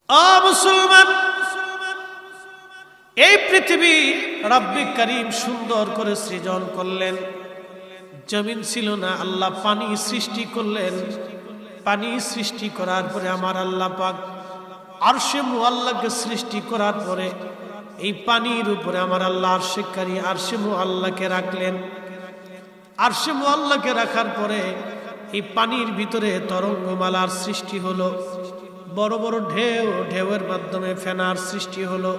ও মুসলমান, এই পৃথিবী রব্বে করিম সুন্দর করে সৃজন করলেন। জমিন ছিল না, আল্লাহ পানি সৃষ্টি করলেন। পানি সৃষ্টি করার পরে আমার আল্লাহ পাক আরশে মুআল্লাকে সৃষ্টি করার পরে এই পানির উপরে আমার আল্লাহ আরশে মুআল্লাকে রাখলেন। আরশে মুআল্লাকে রাখার পরে এই পানির ভিতরে তরঙ্গমালার সৃষ্টি হলো। বড় বড় ঢেউ, ঢেউয়ের মাধ্যমে ফেনার সৃষ্টি হলো।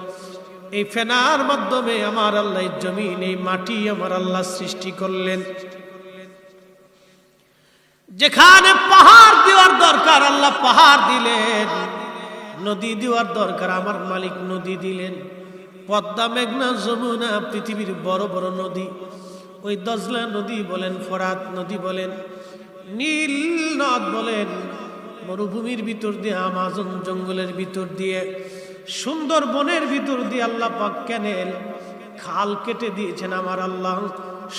এই ফেনার মাধ্যমে আমার আল্লাহ জমিন, এই মাটি আমার আল্লাহ সৃষ্টি করলেন। যেখানে পাহাড় দেওয়ার দরকার আল্লাহ পাহাড় দিলেন, নদী দেওয়ার দরকার আমার মালিক নদী দিলেন। পদ্মা, মেঘনা, যমুনা, পৃথিবীর বড় বড় নদী, ওই দজলা নদী বলেন, ফোরাত নদী বলেন, নীল নদ বলেন, মরুভূমির ভিতর দিয়ে, আমাজন জঙ্গলের ভিতর দিয়ে, সুন্দর বনের ভিতর দিয়ে আল্লাহ পাক ক্যানেল, খাল কেটে দিয়েছেন আমার আল্লাহ।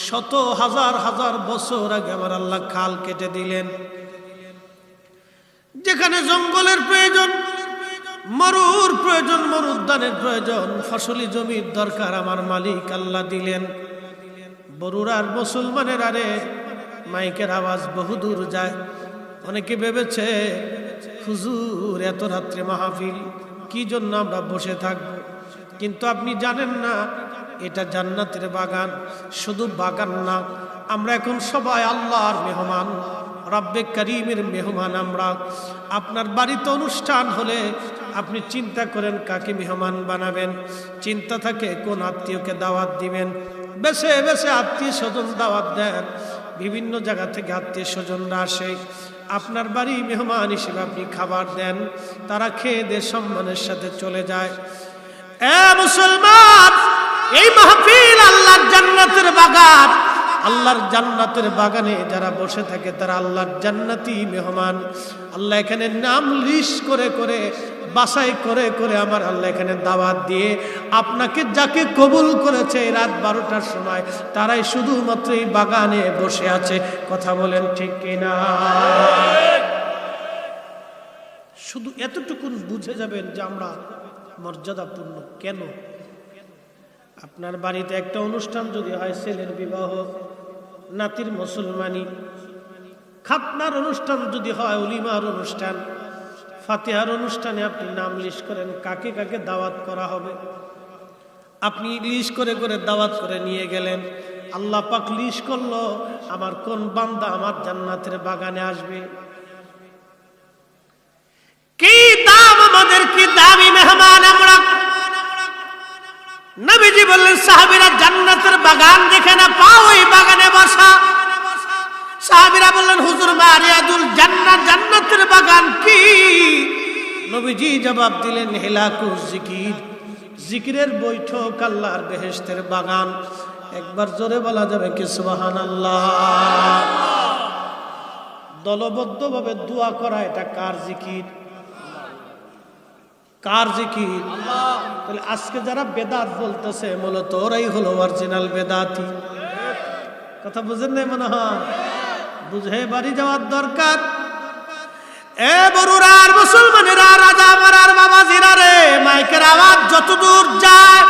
শত হাজার হাজার বছর আগে আমার আল্লাহ খাল কেটে দিলেন। যেখানে জঙ্গলের প্রয়োজন, মরুর প্রয়োজন, মরুদ্যানের প্রয়োজন, ফসলি জমির দরকার আমার মালিক আল্লাহ দিলেন। বরুড়ার মুসলমানের আরে মাইকের আওয়াজ বহুদূর যায়। অনেকে ভেবেছে হুজুর এত রাত্রে মাহফিল, কি জন্য আমরা বসে থাকব? কিন্তু আপনি জানেন না এটা জান্নাতের বাগান। শুধু বাগান না, আমরা এখন সবাই আল্লাহর মেহমান, রব্বে করিমের মেহমান। আমরা আপনার বাড়িতে অনুষ্ঠান হলে আপনি চিন্তা করেন কাকে মেহমান বানাবেন, চিন্তা থাকে কোন আত্মীয়কে দাওয়াত দিবেন। বেছে বেছে আত্মীয় স্বজন দাওয়াত দেন, বিভিন্ন জায়গা থেকে আত্মীয় স্বজনরা আসে, আপনার বাড়ি মেহমান হিসেবে আপনি খাবার দেন, তারা খেয়ে দিয়ে সম্মানের সাথে চলে যায়। এ মুসলমান, এই মাহফিল আল্লাহর জান্নাতের বাগান। আল্লাহর জান্নাতের বাগানে যারা বসে থাকে তারা আল্লাহর জান্নাতি মেহমান। আল্লাহ এখানে নাম লিস্ট করে করে, বাছাই করে করে আমার আল্লাহ এখানে দাওয়াত দিয়ে আপনাকে যাকে কবুল করেছে রাত 12টার সময়, তারাই শুধুমাত্র এই বাগানে বসে আছে। কথা বলেন ঠিক কিনা? শুধু এতটুকু বুঝে যাবেন যে আমরা মর্যাদাপূর্ণ। কেন? আপনার বাড়িতে একটা অনুষ্ঠান যদি হয়, ছেলের বিবাহ, নাতির মুসলমানি, খাতনার অনুষ্ঠান যদি হয়, উলিমার অনুষ্ঠান, ফাতিহার অনুষ্ঠানে আপনি নাম লিস্ট করেন কাকে কাকে দাওয়াত করা হবে। আপনি লিস্ট করে করে দাওয়াত করে নিয়ে গেলেন। আল্লাহ পাক লিস্ট করলো আমার কোন বান্দা আমার জান্নাতের বাগানে আসবে। কি দাম আমাদের, কি দামি মেহমান আমরা। নবীজি বললেন সাহাবীরা জান্নাতের বাগান দেখে না পাও, ওই বাগানে বসা। সাহাবীরা বললেন হুজুর মারিয়াদুল জান্নাত, জান্নাতের বাগান কি? নবীজি জবাব দিলেন হিলাকুজ জিকির, জিকিরের বৈঠক, আল্লাহর বেহেশতের বাগান। একবার জোরে বলা যাবে কি সুবহানাল্লাহ? দলবদ্ধভাবে দোয়া করা, এটা কার জিকির? কার জিকির? তাহলে আজকে যারা বেদাত বলতেছে মূলত ওরাই হলো অরিজিনাল বেদাতি। কথা বুঝেন নাই মনে হয়? বুঝে বাড়ি যাওয়ার দরকার। এ বরুড়ার মুসলমানেরা, রাজা মারার বাবাজিরা রে, মাইকের আওয়াজ যতদূর যায়,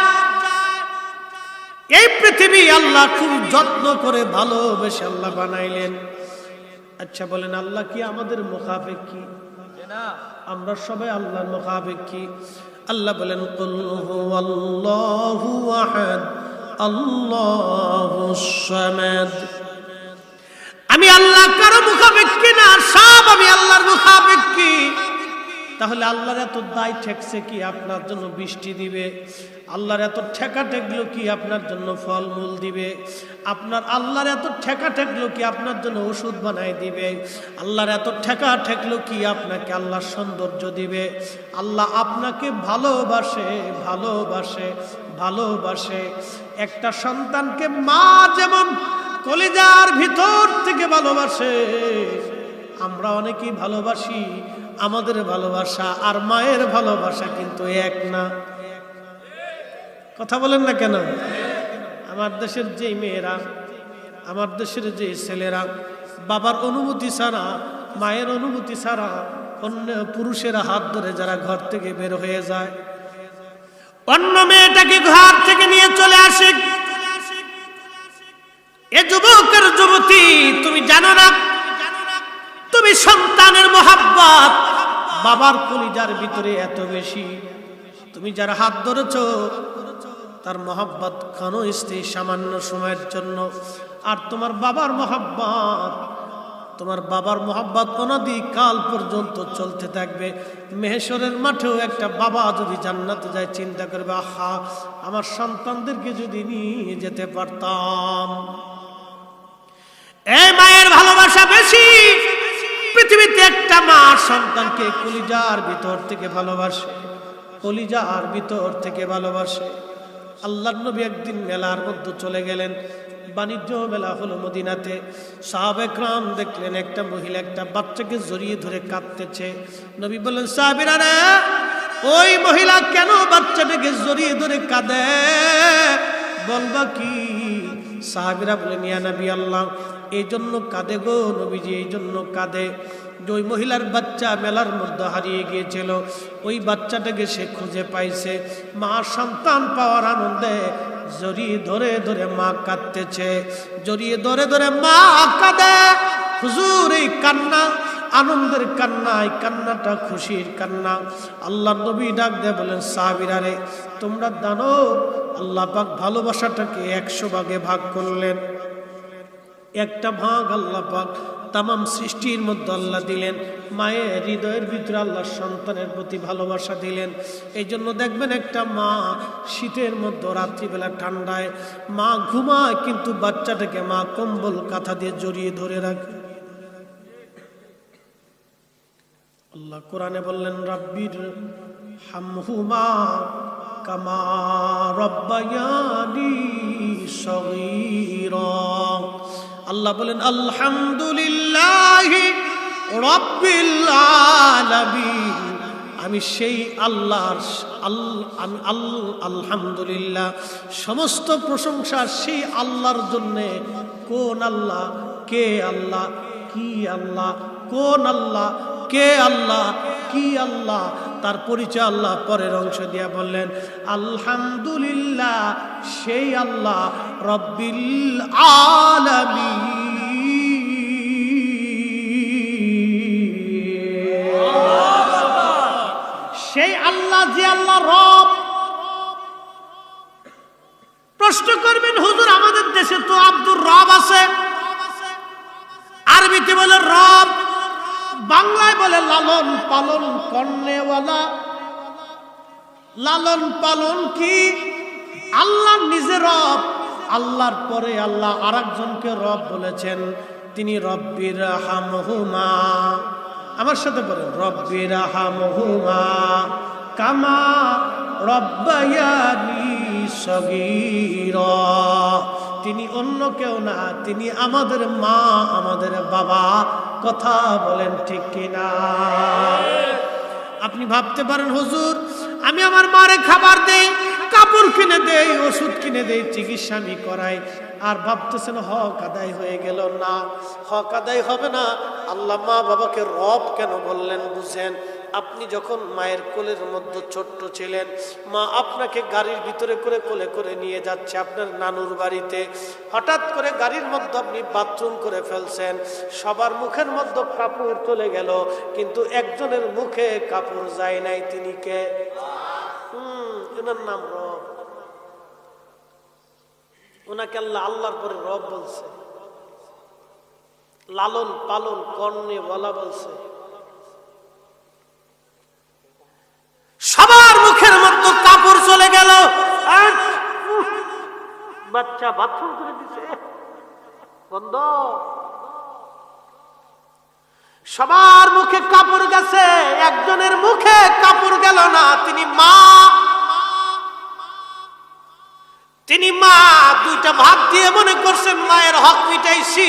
এই পৃথিবী আল্লাহ খুব যত্ন করে ভালোবেসে আল্লাহ বানাইলেন। আচ্ছা বলেন, আল্লাহ কি আমাদের মুখাফেক? কি আমরা সবাই আল্লাহর মুখাফেক? কি আল্লাহ বলেন কুল হুয়াল্লাহু আহাদ আল্লাহুস সামাদ। আমি আল্লাহ কারো মুখাপেক্ষী না, সব আমি আল্লাহর মুখাপেক্ষী। তাহলে আল্লাহর এত দায় ঠেকছে কি আপনার জন্য বৃষ্টি দিবে? আল্লাহর এত ঠেকা ঠেকলো কি আপনার জন্য ফলমূল দিবে? আপনার আল্লাহর এত ঠেকা ঠেকলো কি আপনার জন্য ওষুধ বানাই দিবে? আল্লাহর এত ঠেকা ঠেকলো কি আপনাকে আল্লাহর সৌন্দর্য দিবে? আল্লাহ আপনাকে ভালোবাসে, ভালোবাসে, ভালোবাসে। একটা সন্তানকে মা যেমন কলিজার ভিতর থেকে ভালোবাসে, আমরা অনেকেই ভালোবাসি। আমাদের ভালোবাসা আর মায়ের ভালোবাসা কিন্তু এক না। কথা বলেন না কেন? আমার দেশের যে মেয়েরা, আমার দেশের যে ছেলেরা বাবার অনুমতি ছাড়া, মায়ের অনুমতি ছাড়া অন্য পুরুষেরা হাত ধরে যারা ঘর থেকে বের হয়ে যায়, অন্য মেয়েটাকে ঘর থেকে নিয়ে চলে আসে। এ যুবকের যুবতী, তুমি জানো না তুমি সন্তানের মোহাব্বত বাবার কলিজার ভিতরে এত বেশি, তুমি যার হাত ধরেছো তার মোহাব্বত ক্ষণস্থায়ী সামান্য সময়ের জন্য, আর তোমার বাবার মোহাব্বত অনাদি কাল পর্যন্ত চলতে থাকবে। মেহেশরের মাঠেও একটা বাবা যদি জান্নাতে যায় চিন্তা করবে, আহা আমার সন্তানদেরকে যদি নিয়ে যেতে পারতাম। এই মায়ের ভালোবাসা বেশি। পৃথিবীতে একটা মা সন্তানকে কলিজার ভিতর থেকে ভালোবাসে, কলিজার ভিতর থেকে ভালোবাসে। আল্লাহর নবী একদিন মেলার মধ্যে চলে গেলেন, বাণিজ্য মেলা হলো মদিনাতে। সাহাবে کرام দেখলেন একটা মহিলা একটা বাচ্চাকে জড়িয়ে ধরে কাঁদতেছে। নবী বললেন, সাহাবীরা রে, ওই মহিলা কেন বাচ্চাটাকে জড়িয়ে ধরে কাঁদে, বলবা কি? সাহাবীরা বলেন, ইয়া নবী আল্লাহ, এই জন্য কাঁদে গো নবীজি, এই জন্য কাঁদে যে ওই মহিলার বাচ্চা মেলার মধ্যে হারিয়ে গিয়েছিল, ওই বাচ্চাটাকে সে খুঁজে পাইছে। মা সন্তান পাওয়ার আনন্দে জড়িয়ে ধরে ধরে মা কাঁদতেছে, জড়িয়ে ধরে ধরে মা কাঁদে। হুজুর, এই কান্না আনন্দের কান্না, এই কান্নাটা খুশির কান্না। আল্লাহ নবী ডাক দিয়ে বলেন, সাহাবীরা রে, তোমরা জানো আল্লাহ পাক ভালোবাসাটাকে 100 ভাগে ভাগ করলেন। একটা ভাগ আল্লাহ পাক তামাম সৃষ্টির মধ্যে আল্লাহ দিলেন, মায়ের হৃদয়ের ভিতরে আল্লাহ সন্তানের প্রতি ভালোবাসা দিলেন। এই জন্য দেখবেন একটা মা শীতের মধ্যে রাত্রিবেলা ঠান্ডায় মা ঘুমায়, কিন্তু বাচ্চাটাকে মা কম্বল কাঁথা দিয়ে জড়িয়ে ধরে রাখে। আল্লাহ কোরআনে বললেন, রাব্বির হামহুমা কামা রব্বায়ানি সগীরা। আল্লাহ বলেন, আলহামদুলিল্লাহি রাব্বিল আলামিন। আমি সেই আল্লাহর আলহামদুলিল্লাহ, সমস্ত প্রশংসা সেই আল্লাহর জন্যে। কোন আল্লাহ? কে আল্লাহ? কি আল্লাহ? কোন আল্লাহ? কে আল্লাহ? কি আল্লাহ? তার পরিচয় আল্লাহ পরের অংশ দিয়া বললেন, আলহামদুলিল্লাহ সেই আল্লাহ রব্বিল আলামিন। সেই আল্লাহ যে আল্লাহ রব। প্রশ্ন করবেন, হুজুর আমাদের দেশে তো আব্দুর রব আছে, আরবিতে বলে রব, বাংলায় বলে লালন পালন করনেওয়ালা। লালন পালন কি? আল্লাহ নিজে রব, আল্লাহর পরে আল্লাহ আরেকজনকে রব বলেছেন, তিনি রব্বির হামহুমা। আমার সাথে বলেন, রব্বির হামহুমা কামা রব্বায়ানি সগীরা। তিনি অন্য কেউ না, তিনি আমাদের মা, আমাদের বাবা। কথা বলেন ঠিক কিনা? আপনি ভাবতে পারেন, হুজুর আমি আমার মারে খাবার দেই, কাপড় কিনে দেই, ওষুধ কিনে দেই, চিকিৎসা আমি করাই, আর ভাবতেছেন হক আদায় হয়ে গেল। না, হক আদায় হবে না। আল্লাহ মা বাবাকে রব কেন বললেন বুঝেন? আপনি যখন মায়ের কোলের মধ্যে ছোট্ট ছিলেন, মা আপনাকে গাড়ির ভিতরে করে কোলে করে নিয়ে যাচ্ছে আপনার নানুর বাড়িতে। হঠাৎ করে গাড়ির মধ্যে আপনি বাথরুম করে ফেলছেন, সবার মুখের মধ্যে কাপড় চলে গেল, কিন্তু একজনের মুখে কাপড় যায় নাই। তিনি কে? ওনার নাম রব। ওনাকে আল্লাহ আল্লাহর পরে রব বলছে, লালন পালন কর্ণে বলা বলছে। সবার মুখের মধ্যে কাপড় চলে গেল, বাচ্চা বাথরুম করে দিছে, বন্ধ। সবার মুখে কাপড় গেছে, একজনের মুখে কাপড় গেল না। তিনি মা, তিনি মা। দুইটা ভাত দিয়ে মনে করছেন মায়ের হক মিটাইছি।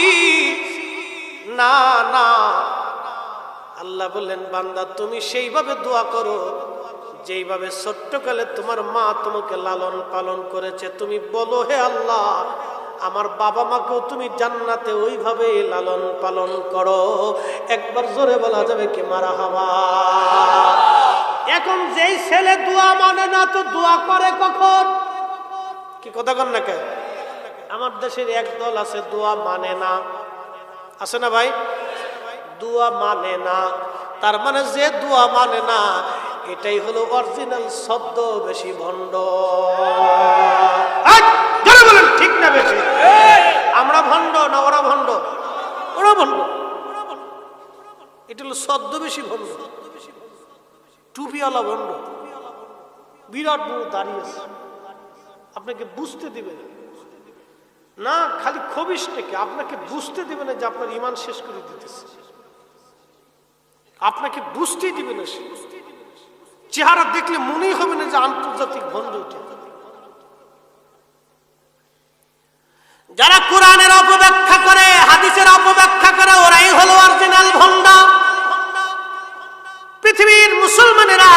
না না, আল্লাহ বললেন, বান্দা তুমি সেইভাবে দোয়া করো যেইভাবে ছোট্টকালে তোমার মা তোমাকে লালন পালন করেছে। তুমি বলো, হে আল্লাহ আমার বাবা মাকেও তুমি জান্নাতে ওইভাবে লালন পালন করো। একবার জোরে বলা যাবে কি মারহাবা। এখন যেই ছেলে দোয়া মানে না তো দোয়া করে কখন? কি কথা কন না কেন? আমার দেশের একদল আছে দোয়া মানে না, আছে না ভাই? দোয়া মানে না, তার মানে যে দোয়া মানে না এটাই হলো অরিজিনাল শব্দ, বেশি ভণ্ড। বলেন ঠিক না বেশি? আমরা ভণ্ড না ওরা ভণ্ড? ওরা ভণ্ড। এটা হলো শব্দ বেশি ভণ্ড, টুপিওয়ালা ভণ্ড, বিরাট বড় দাঁড়িয়েছে, আপনাকে বুঝতে দিবে না, খালি খবিস থেকে আপনাকে বুঝতে দিবে না যে আপনার ইমান শেষ করে দিতেছে, আপনাকে বুঝতেই দিবে না। সে চেহারা দেখলে মনেই হবে না যে আন্তর্জাতিক ভণ্ড। যারা কোরআনের অপব্যাখ্যা করে, হাদিসের অপব্যাখ্যা করে, ওরাই হলো অরিজিনাল ভণ্ড। পৃথিবীর মুসলমানেরা,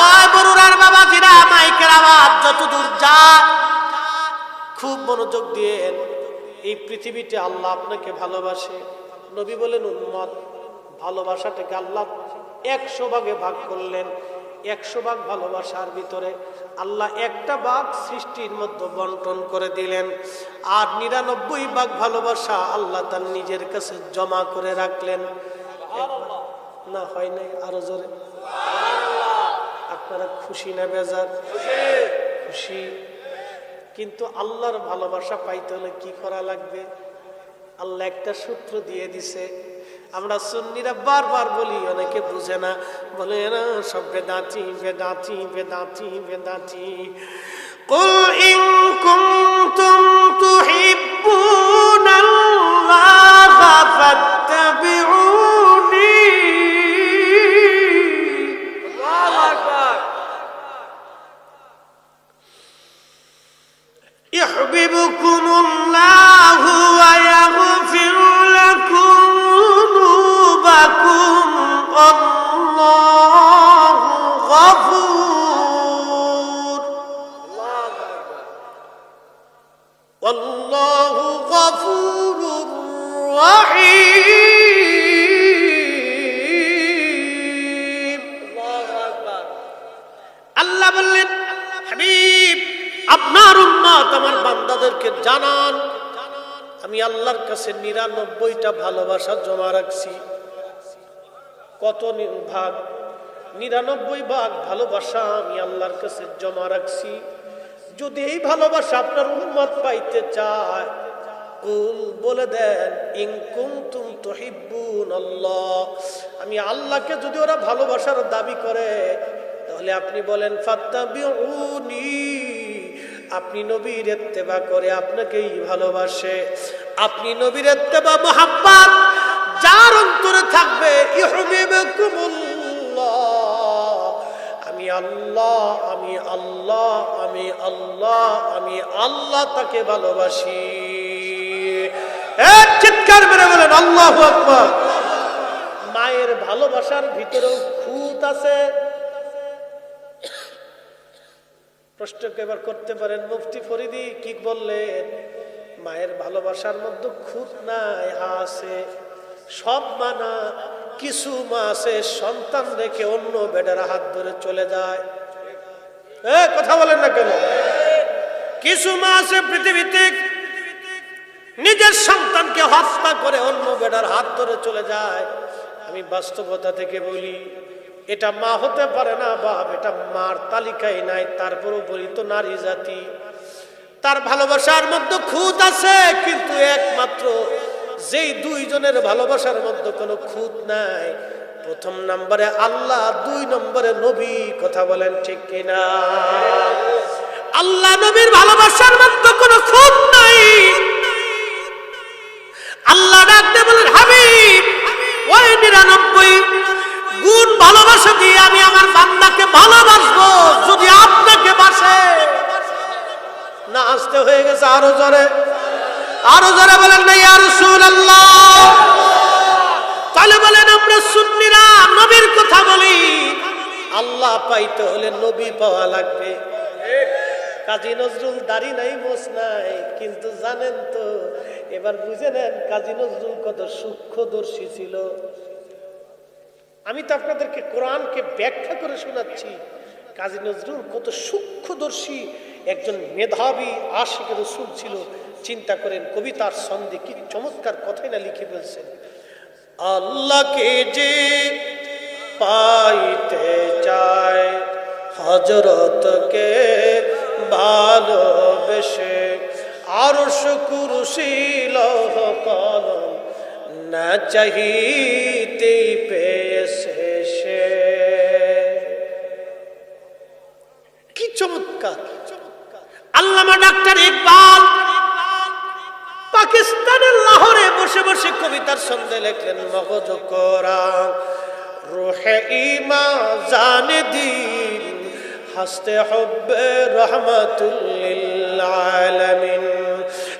ওই বরুরার বাবাজিরা, মাইকের আওয়াজ যতদূর যায় খুব মনোযোগ দিয়ে, এই পৃথিবীতে আল্লাহ আপনাকে ভালোবাসে। নবী বলেন উম্মত ভালোবাসাটাকে আল্লাহ 100 ভাগে ভাগ করলেন। 100 ভাগ ভালোবাসার ভিতরে আল্লাহ একটা ভাগ সৃষ্টির মধ্যে বন্টন করে দিলেন, আর 99 ভাগ ভালোবাসা আল্লাহ তার নিজের কাছে জমা করে রাখলেন। না হয় নাই? আরো জোরে। আপনারা খুশি না বেজার? খুশি। কিন্তু আল্লাহর ভালোবাসা পাইতে হলে কি করা লাগবে? আল্লাহ একটা সূত্র দিয়ে দিছে। আমরা সুন্নিরা বারবার বলি, অনেকে বুঝে না, বলে না সব বেদাতি বেদাতি বেদাতি বেদাতি। কুল ইন কুনতুম তুহিব্বুনাল্লাহা ফাত্তাবিউনি। আল্লাহু আকবার। ইউহিব্বুকুমুল্লাহু ওয়া ইয়াগফির লাকুম যুনুবাকুম আল্লাহু গফুর। আল্লাহু গফুরুর রহিম। আল্লাহ বললেন, হাবিব আপনার উম্মত আমার বান্দাদেরকে জানান, আমি আল্লাহর কাছে 99টা ভালোবাসা জমা রাখছি। কত ভাগ? 99 ভাগ ভালোবাসা আমি আল্লাহর কাছে জমা রাখছি। যদি এই ভালোবাসা আপনার উম্মত পাইতে চায়, কুল বলে দেন ইন কুনতুম তুহিব্বুনাল্লাহ, আমি আল্লাহকে যদি ওরা ভালোবাসার দাবি করে তাহলে আপনি বলেন ফাত্তাবিউনি, আপনি নবীর ইত্তেবা করে আপনাকেই ভালোবাসে। আপনি নবীর ইত্তেবা মুহাব্বত যার অন্তরে থাকবে, ইউহিব্বুকুমুল্লাহ, আমি আল্লাহ আমি আল্লাহ আমি আল্লাহ আমি আল্লাহ তাকে ভালোবাসি। চিৎকার মেরে বলেন আল্লাহু আকবার। মায়ের ভালোবাসার ভিতরেও খুঁত আছে। প্রশ্ন এবার করতে পারেন, মুফতি ফরিদি কি বললেন? মায়ের ভালোবাসার মধ্যে খুঁত নাই? আছে। সব মানা, কিছু মা আছে সন্তান রেখে অন্য বেটার হাত ধরে চলে যায়। কথা বলেন না কেন? কিছু মা আছে পৃথিবীতে নিজের সন্তানকে হত্যা করে অন্য বেটার হাত ধরে চলে যায়। আমি বাস্তবতা থেকে বলি, এটা মা হতে পারে না বাপ, এটা মার তালিকায় নাই। তারপরও বলি তো নারী জাতি, তার ভালোবাসার মধ্যে খুঁত আছে, কিন্তু একমাত্র যেই দুইজনের ভালোবাসার মধ্যে কোনো খুঁত নাই, প্রথম নম্বরে আল্লাহ, 2 নম্বরে নবী। কথা বলেন ঠিক কিনা? আল্লাহ নবীর ভালোবাসার মধ্যে কোনো খুঁত নাই। আল্লাহ ডাকতে বলেন, হাবিব ওই 99 গুণ ভালোবাসা দিয়ে আমি আমার বান্দাকে ভালোবাসবো যদি আপনাকে বাসে না। আসতে হয়ে গেছে, আরো জোরে, আরো জোরে বলেন না ইয়া রাসূলুল্লাহ। তাহলে বলেন আমরা সুন্নিরা নবীর কথা বলি, আল্লাহ পাইতে হলে নবী পাওয়া লাগবে। কাজী নজরুল দাড়ি নাই মোছ নাই, কিন্তু জানেন তো, এবার বুঝে নেন কাজী নজরুল কত সূক্ষ্মদর্শী ছিল। আমি তো আপনাদেরকে কোরআনকে ব্যাখ্যা করে শোনাচ্ছি, কাজী নজরুল কত সূক্ষ্মদর্শী একজন মেধাবী আশিক রাসূল ছিল। চিন্তা করেন কবিতার ছন্দে কি চমৎকার কথাই না লিখে ফেলছেন। আল্লাহকে যে পাইতে চায় হযরতকে ভালোবেসে, আরশ কুরসি লৌহ কলম না চাহিতেই পেয়েছে সে। কি চমৎকার! আল্লামা ডাক্তার ইকবাল পাকিস্তানের লাহোরে বসে বসে কবিতার ছন্দে লিখলেন, মগজ কোরআন রূহে ঈমান জানে দিন হাসতে হুব্বে রাহমাতুল লিল আলামিন।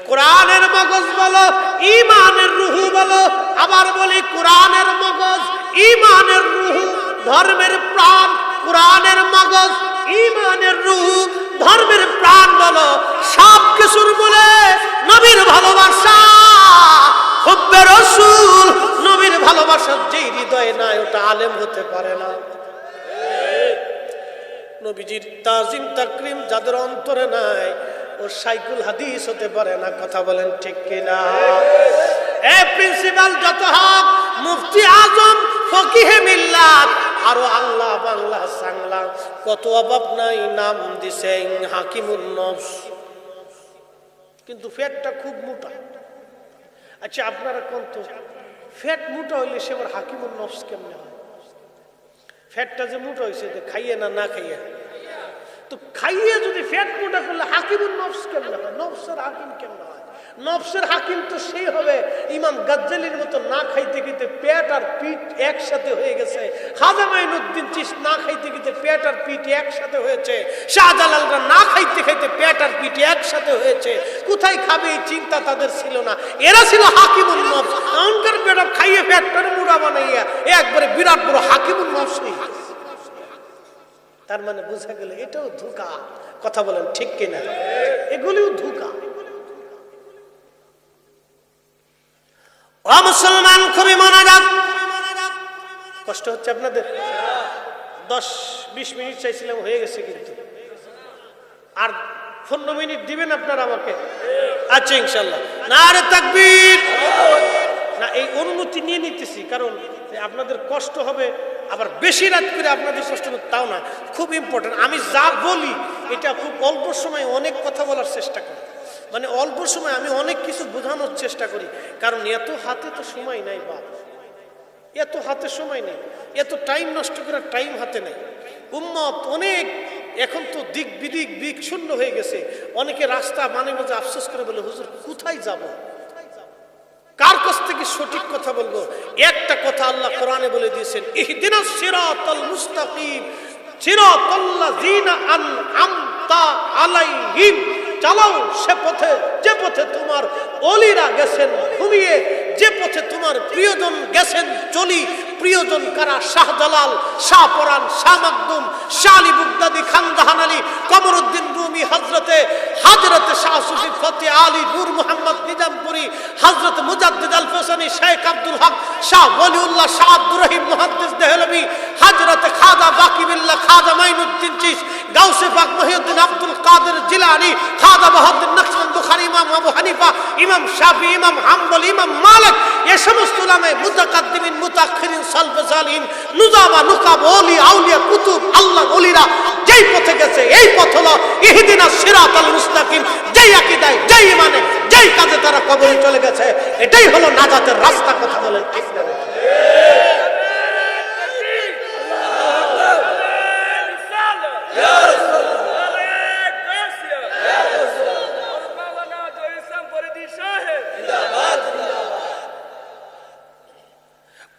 কোরআনের মগজ বলো, ঈমানের রূহ বলো। আবার বলি, কোরআনের মগজ, ঈমানের রূহ, ধর্মের প্রাণ। কোরআনের মগজ, ঈমানের রূহ, ধর্মের প্রাণ বলো। সব কিছুর বলে নবীর ভালোবাসা, হুব্বে রাসূল, নবীর ভালোবাসা যেই হৃদয়ে নাই ওটা আলেম হতে পারে না। নবীজির তাজিম তাকরিম যাদের অন্তরে নাই ও শাইখুল হাদিস হতে পারে না। কথা বলেন ঠিক কিনা? এ প্রিন্সিপাল যত হক, মুফতি আজম, ফকিহে মিল্লাত, আরো আল্লাহ বাংলা সাংলা কত অভাব নাই, নাম দিছেন হাকিমুন নফস, কিন্তু ফ্যাটটা খুব মোটা। আচ্ছা আপনারা কোন তো ফ্যাট মোটা হইলে সে আবার হাকিমুন নফস কেমনে হয়? ফ্যাটটা যে মোটা হয়েছে খাইয়ে না না খাইয়ে, তো খাইয়ে যদি ফ্যাট মোটা করলে হাকিমুন নফস কেমনে হয়? নফসের হাকিম কেমনে হয়? নফসের হাকিম তো সেই হবে ইমাম গাজ্জালির মতো না খাইতে খাইতে পেট আর পিঠ একসাথে হয়ে গেছে। খাজা মাইনুদ্দিন চিশতি না খাইতে খাইতে পেট আর পিঠ একসাথে হয়েছে। শাহজালালরা না খাইতে খাইতে পেট আর পিঠ একসাথে হয়েছে। কোথায় খাবে এই চিন্তা তাদের ছিল না। এরা ছিল হাকিমুন নফস। এমনকার পেট খাইয়ে পেটটারে মুড়া বানাইয়া একবারে বিরাট বড় হাকিমুন নফস হয়ে গেছে। তার মানে বোঝা গেল এটাও ধোঁকা। কথা বলেন ঠিক কিনা? এগুলিও ধোঁকা। ও মুসলমান, খুবই মনোযোগ। কষ্ট হচ্ছে আপনাদের? 10-20 মিনিট চাইছিলাম, হয়ে গেছে, কিন্তু আর 15 মিনিট দিবেন আপনারা আমাকে? আচ্ছা ইনশাআল্লাহ। নারে তাকবীর! না, এই অনুমতি নিয়ে নিতেছি, কারণ আপনাদের কষ্ট হবে, আবার বেশি রাত করে আপনাদের কষ্ট হবে তাও না। খুব ইম্পর্টেন্ট। আমি যা বলি এটা খুব অল্প সময়ে অনেক কথা বলার চেষ্টা করি, মানে অল্প সময় আমি অনেক কিছু বোঝানোর চেষ্টা করি, কারণ এত হাতে তো সময় নাই বাপ, এত হাতে সময় নেই, এত টাইম নষ্ট করার টাইম হাতে নেই। উম্মত অনেক এখন তো দিক বিদিক দিক শূন্য হয়ে গেছে। অনেকে রাস্তা মানে মাঝে আফসোস করে বলে, হুজুর কোথায় যাব, কার কাছ থেকে সঠিক কথা বলবো? একটা কথা আল্লাহ কোরআনে বলে দিয়েছেন, ইহদিনাস সিরাতাল মুস্তাকিম সিরাতাল্লাযিনা আনআমতা আলাইহিম। চালাও সে পথে যে পথে তোমার ওলিরা গেছেন ঘুমিয়ে, যে পথে তোমার প্রিয়জন গেছেন চলি। প্রিয়জন কারা? শাহজালাল, শাহপরান, শাহ মাকদুম, শাহ আলী বুগদাদি, খানজাহান আলী, কমরউদ্দিন রুমি, হযরতে শাহ সুফি ফতে আলী, নূর মুহাম্মদ নিজামপুরি, হযরত মুজাদ্দিদ আল ফসানি, শেখ আব্দুল হক, শাহ ওলিউল্লাহ, শাহ আব্দুর রহিম মুহাদ্দিস দেহলভী, হযরত খাজা বাকি বিল্লাহ, খাজা মাইনুদ্দিন চিশতি, গাউসে পাক মহিউদ্দিন আব্দুল কাদের জিলানী, খাজা বাহাউদ্দিন নকশবন্দি, বুখারী, ইমাম আবু হানিফা, ইমাম শাফি, ইমাম হাম্বল, ইমাম মালিক, এই সমস্ত উলামায়ে মুতাকাদ্দিমিন মুতাআখিরিন সালফে সালিহিন, নুজাবা, নুকাব, ওলি, আউলিয়া, কুতুব, আল্লাহর ওলিরা যেই পথে গেছে এই পথ হলো ইহদিনাস সিরাতাল মুস্তাকিম। যেই আকীদায়, যেই ঈমানে, যেই কাজে তারা কবরে চলে গেছে, এটাই হলো নাজাতের রাস্তা। কথা বলেন ঠিক না?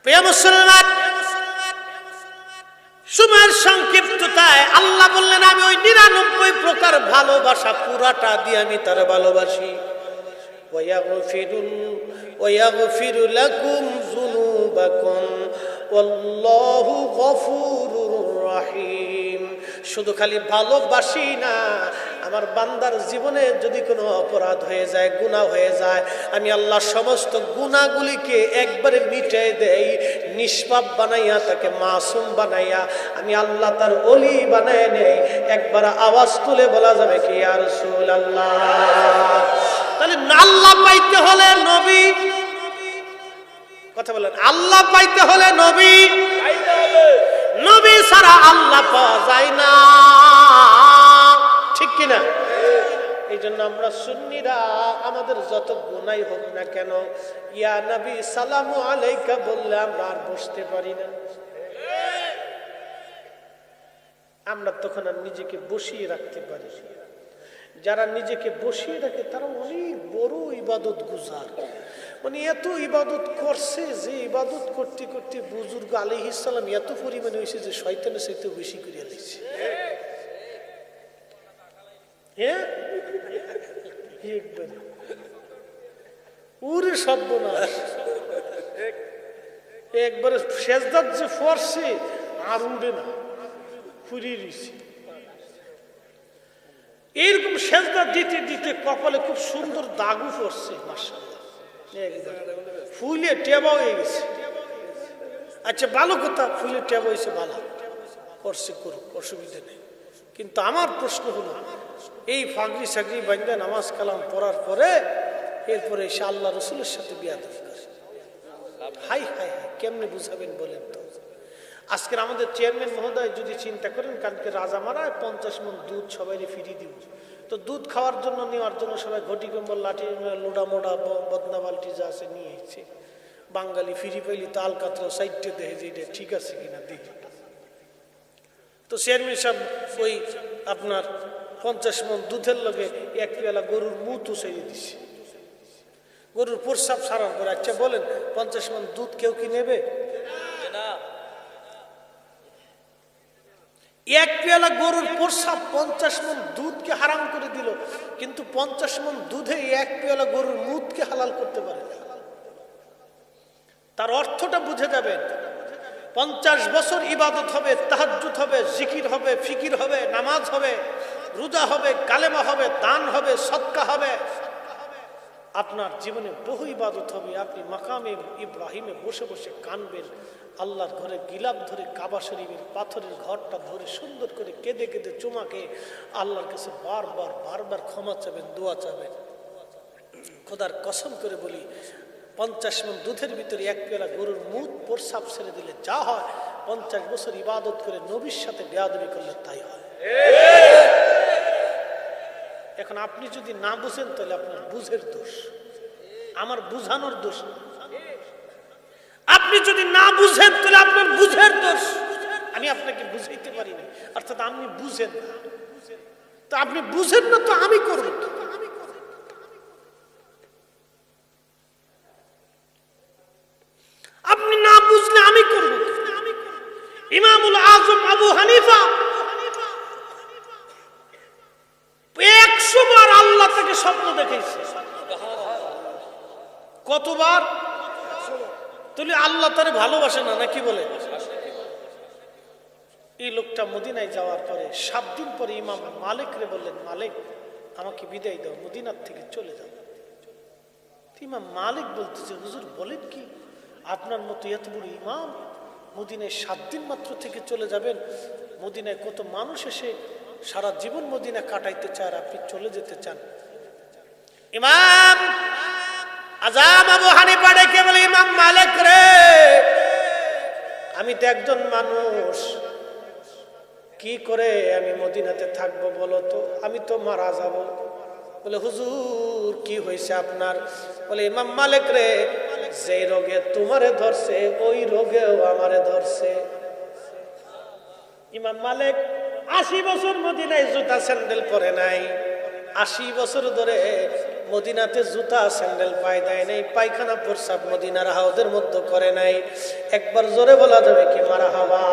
প্রিয় মুসলমান, সময়ের সংক্ষিপ্ততায় আল্লাহ বললেন, আমি ওই 99 প্রকার ভালোবাসা পুরাটা দিয়ে আমি তার ভালোবাসি। ওয়ায়াগফিরু লাকুম যুনুবাকুম ওয়াল্লাহু গফুরুর রহিম। শুধু খালি ভালোবাসি না, আমার বান্দার জীবনে যদি কোনো অপরাধ হয়ে যায়, গুনাহ হয়ে যায়, আমি আল্লাহ সমস্ত গুনাহগুলিকে একবারে মিটিয়ে দেই, নিষ্পাপ বানাইয়া তাকে মাসুম বানাইয়া আমি আল্লাহ তার ওলি বানায় নেই। একবার আওয়াজ তুলে বলা যাবে কি ইয়া রাসূলুল্লাহ? তাহলে আল্লাহ পাইতে হলে নবী, কথা বলেন, আল্লাহ পাইতে হলে নবী পাইতে হবে, নবী ছাড়া আল্লাহ পাওয়া যায় না, ঠিক কিনা? এই জন্য আমরা সুন্নিরা আমাদের যত গুনাহ হোক না কেন, ইয়া নবী সালামু আলাইকা বললে আমরা আর বসতে পারি না। আমরা তখন আর নিজেকে বসিয়ে রাখতে পারি। যারা নিজেকে বসিয়ে রাখে তারা অনেক বড় ইবাদত গুজার, মানে এত ইবাদত করছে যে ইবাদত করতে করতে বুজুর্গ আলাইহিস সালাম এত পরিমাণে হয়েছে যে শয়তানের চাইতে বেশি করিয়া লাইছে। হ্যাঁ, ওরে সর্বনাশ, একবারে সেজদাত যে ফরছে আর উঠে না, ফুরিয়ে দিছে। এইরকম সেজদা দিতে দিতে কপালে খুব সুন্দর দাগও পড়ছে, মাশাআল্লাহ, ফুলে টেবা হয়ে গেছে। আচ্ছা ভালো কথা, ফুলে টেবা হয়েছে, ভালো করছে, করুক, অসুবিধা নেই। কিন্তু আমার প্রশ্ন হলো, এই ফাগরি সাগরি বান্ধা নামাজ কালাম পড়ার পরে এরপরে এসে আল্লাহ রসুলের সাথে বিয়াদবি করে, হাই হাই হাই, কেমনে বুঝাবেন বলেন তো? আজকের আমাদের চেয়ারম্যান মহোদয় যদি চিন্তা করেন, কালকে রাজা মারায় 50 মণ দুধ সবাই ফিরিয়ে দিব, তো দুধ খাওয়ার জন্য নেওয়ার জন্য সবাই ঘটি কম্বল লাঠি লোডা মোডা বদনা বালটি যা আছে নিয়ে এসেছে। বাঙালি ফিরি পাইলি তো আলকাতরা সাইডে দেখে যে এটা ঠিক আছে কিনা দেখি। তো চেয়ারম্যান সাহেব ওই আপনার 50 মণ দুধের লগে এক পেয়ালা গরুর মুতও ছেড়ে দিছে, গরুর প্রস্রাব সারার পরে। আচ্ছা বলেন, 50 মণ দুধ কেউ কি নেবে? এক পেয়ালা গরুর প্রস্রাব 50 মণ দুধকে হারাম করে দিল, কিন্তু 50 মণ দুধে এক পেয়ালা গরুর মুতকে হালাল করতে পারে। তার অর্থটা বুঝে যাবেন। 50 বছর ইবাদত হবে, তাহাজ্জুদ হবে, জিকির হবে, ফিকির হবে, নামাজ হবে, রোজা হবে, কালেমা হবে, দান হবে, সদকা হবে, আপনার জীবনে বহু ইবাদত হবে। আপনি মাকামে ইব্রাহিমে বসে বসে কানবেন, আল্লাহর ঘরে গিলাপ ধরে কাবা শরীফের পাথরের ঘরটা ধরে সুন্দর করে কেঁদে কেঁদে চুমাকে আল্লাহর কাছে বারবার বারবার ক্ষমা চাবেন, দোয়া চাবেন। খোদার কসম করে বলি, 50 মণ দুধের ভিতরে এক পেয়ালা গরুর মুত প্রস্রাব ছেড়ে দিলে যা হয়, 50 বছর ইবাদত করে নবীর সাথে বেয়াদবি করলে তাই হয়। এখন আপনি যদি না বুঝেন তাহলে আপনার বুঝের দোষ, আমার বুঝানোর দোষ না। আপনি যদি না বুঝেন তাহলে আপনার বুঝের দোষ, আমি আপনাকে বুঝাইতে পারি না, অর্থাৎ আপনি বুঝেন না। তো আপনি বুঝেন না তো আমি করব কি? আপনি না বুঝলে আমি করব কি? ইমামুল আজম আবু হানিফা 100 বার আল্লাহ তাকে স্বপ্ন দেখাইছে। কতবার? তাহলে আল্লাহ তারে ভালোবাসে না নাকি বলে? এই লোকটা মদিনায় যাওয়ার পরে 7 দিন পরে ইমাম মালিক রে বললেন, মালিক আমাকে বিদায় দাও, মদিনার থেকে চলে যাও। ইমাম মালিক বলতেছে, হুজুর বলেন কি, আপনার মতো এত বড় ইমাম মদিনায় 7 দিন মাত্র থেকে চলে যাবেন? মদিনায় কত মানুষ এসে সারা জীবন মদিনা কাটাইতে চায়, আর আপনি চলে যেতে চান? ইমাম আজম আবু হানিফা ডেকে বলে, ইমাম মালিক রে, আমি তো একজন মানুষ, কি করে আমি মদিনাতে থাকবো বলো তো? আমি তো মারা যাব। বলে, হুজুর কি হয়েছে আপনার? বলে, ইমাম মালিক রে, যে রোগে তোমারে ধরছে ওই রোগেও আমারে ধরছে। ইমাম মালিক 80 বছর মদিনায় জুতা স্যান্ডেল পরে নাই, 80 বছর ধরে মদিনাতে জুতা স্যান্ডেল পায় দেয় নাই, পায়খানা প্রস্রাব মদিনার হাউদের মধ্যে করে নাই। একবার জোরে বলা যাবে কি মারহাবা?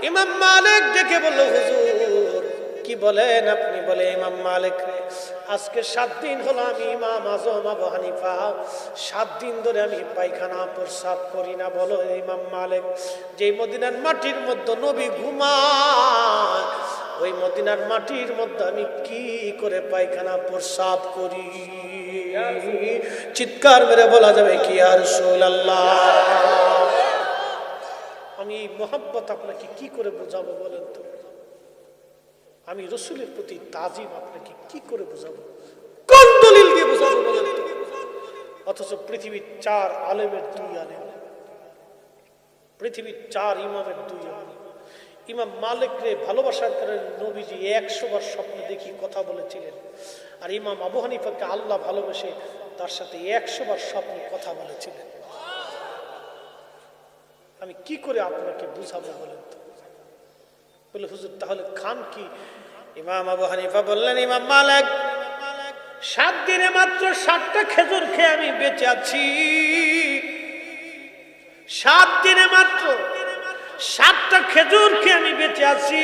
ইমাম মালিক ডেকে বলল, হুজুর কি বলেন আপনি? বলে, ইমাম মালিক রে, আজকে 7 দিন হলো আমি ইমাম আজম আবু হানিফা 7 দিন ধরে আমি পায়খানা প্রস্রাব করি না। বলো ইমাম মালিক, যে মদিনার মাটির মধ্যে নবী ঘুমায়, ওই মদিনার মাটির মধ্যে আমি কি করে পায়খানা প্রস্রাব করি? চিৎকার মেরে বলা যাবে কি ইয়া রাসূলুল্লাহ? আমি মোহাব্বত আপনাকে কি করে বোঝাবো বলেন তো? আমি রসুলের প্রতি তাজিম আপনাকে কি করে বোঝাবো? কোন দলিল দিয়ে বোঝাবো বলেন তো? অথচ পৃথিবীর 4 আলেমের 2 আলেম, পৃথিবীর 4 ইমামের 2 ইমাম। ইমাম মালিক রে ভালোবাসার কারণে নবীজি 100 বার স্বপ্ন দেখি কথা বলেছিলেন, আর ইমাম আবু হানিফাকে আল্লাহ ভালোবেসে তার সাথে 100 বার স্বপ্নে কথা বলেছিলেন। আমি কি করে আপনাকে বুঝাবো বলেন তো? বলে হুজুর তাহলে খান কি? ইমাম আবু হানিফা বললেন, ইমাম মালিক 7 দিনে মাত্র 7টা খেজুর খেয়ে আমি বেঁচে আছি। 7 দিনে মাত্র 7টা খেজুর খেয়ে আমি বেঁচে আছি।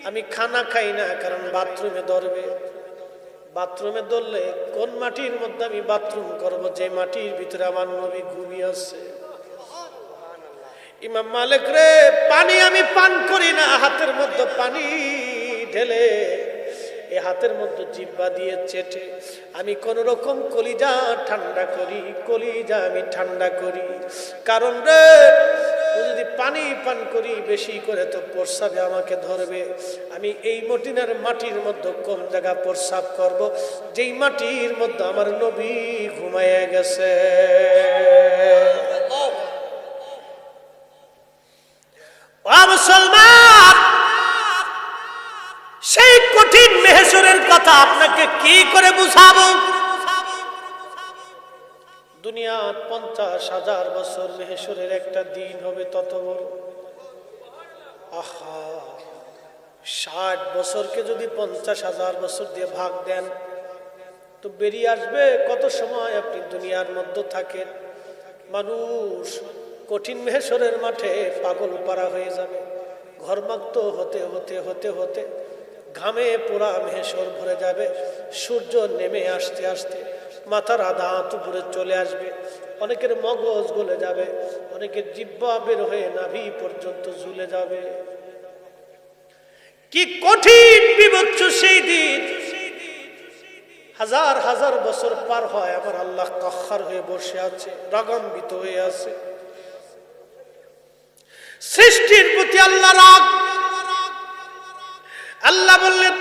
আমি খানা খাই না, কারণ বাথরুমে ধরবে। বাথরুমে ধরলে কোন মাটির মধ্যে আমি বাথরুম করব, যে মাটির ভিতরে আমার নবী ঘুমিয়ে আছে। ইমাম মালিক রে পানি আমি পান করি না, হাতের মধ্যে পানি ঢেলে এই হাতের মধ্যে জিহ্বা দিয়ে চেটে আমি কোন রকম কলিজা ঠান্ডা করি, কলিজা আমি ঠান্ডা করি। কারণ রে যদি পানি পান করি বেশি করে তো প্রস্রাবে আমাকে ধরবে। আমি এই মদিনার মাটির মধ্যে কোন জায়গা প্রস্রাব করব, যেই মাটির মধ্যে আমার নবী ঘুমায়ে গেছে। মুসলমান, সেই কঠিন মেহসুরের কথা আপনাকে কি করে বুঝাবো? দুনিয়ার 50,000 বছর মেহসুরের একটা দিন হবে তত বড়। আহা, 60 বছরকে যদি 50,000 বছর দিয়ে ভাগ দেন তো বেরিয়ে আসবে কত সময় আপনি দুনিয়ার মধ্যে থাকেন। মানুষ কঠিন মেহসরের মাঠে পাগল পারা হয়ে যাবে। ঘর্মাক্ত হতে হতে হতে হতে ঘামে পোড়া মেহসর ভরে যাবে। সূর্য নেমে আসতে আসতে মাথার আধা হাত উপরে চলে আসবে। অনেকের মগজ গলে যাবে, অনেকের জিহ্বা বের হয়ে নাভি পর্যন্ত ঝুলে যাবে। কি কঠিন বিভৎস সেই দিন! হাজার হাজার বছর পার হয়, আমার আল্লাহ কাহ্হার হয়ে বসে আছে, রাগান্বিত হয়ে আছে। সৃষ্টির প্রতি আল্লাহ রাগ। আল্লাহ বললেন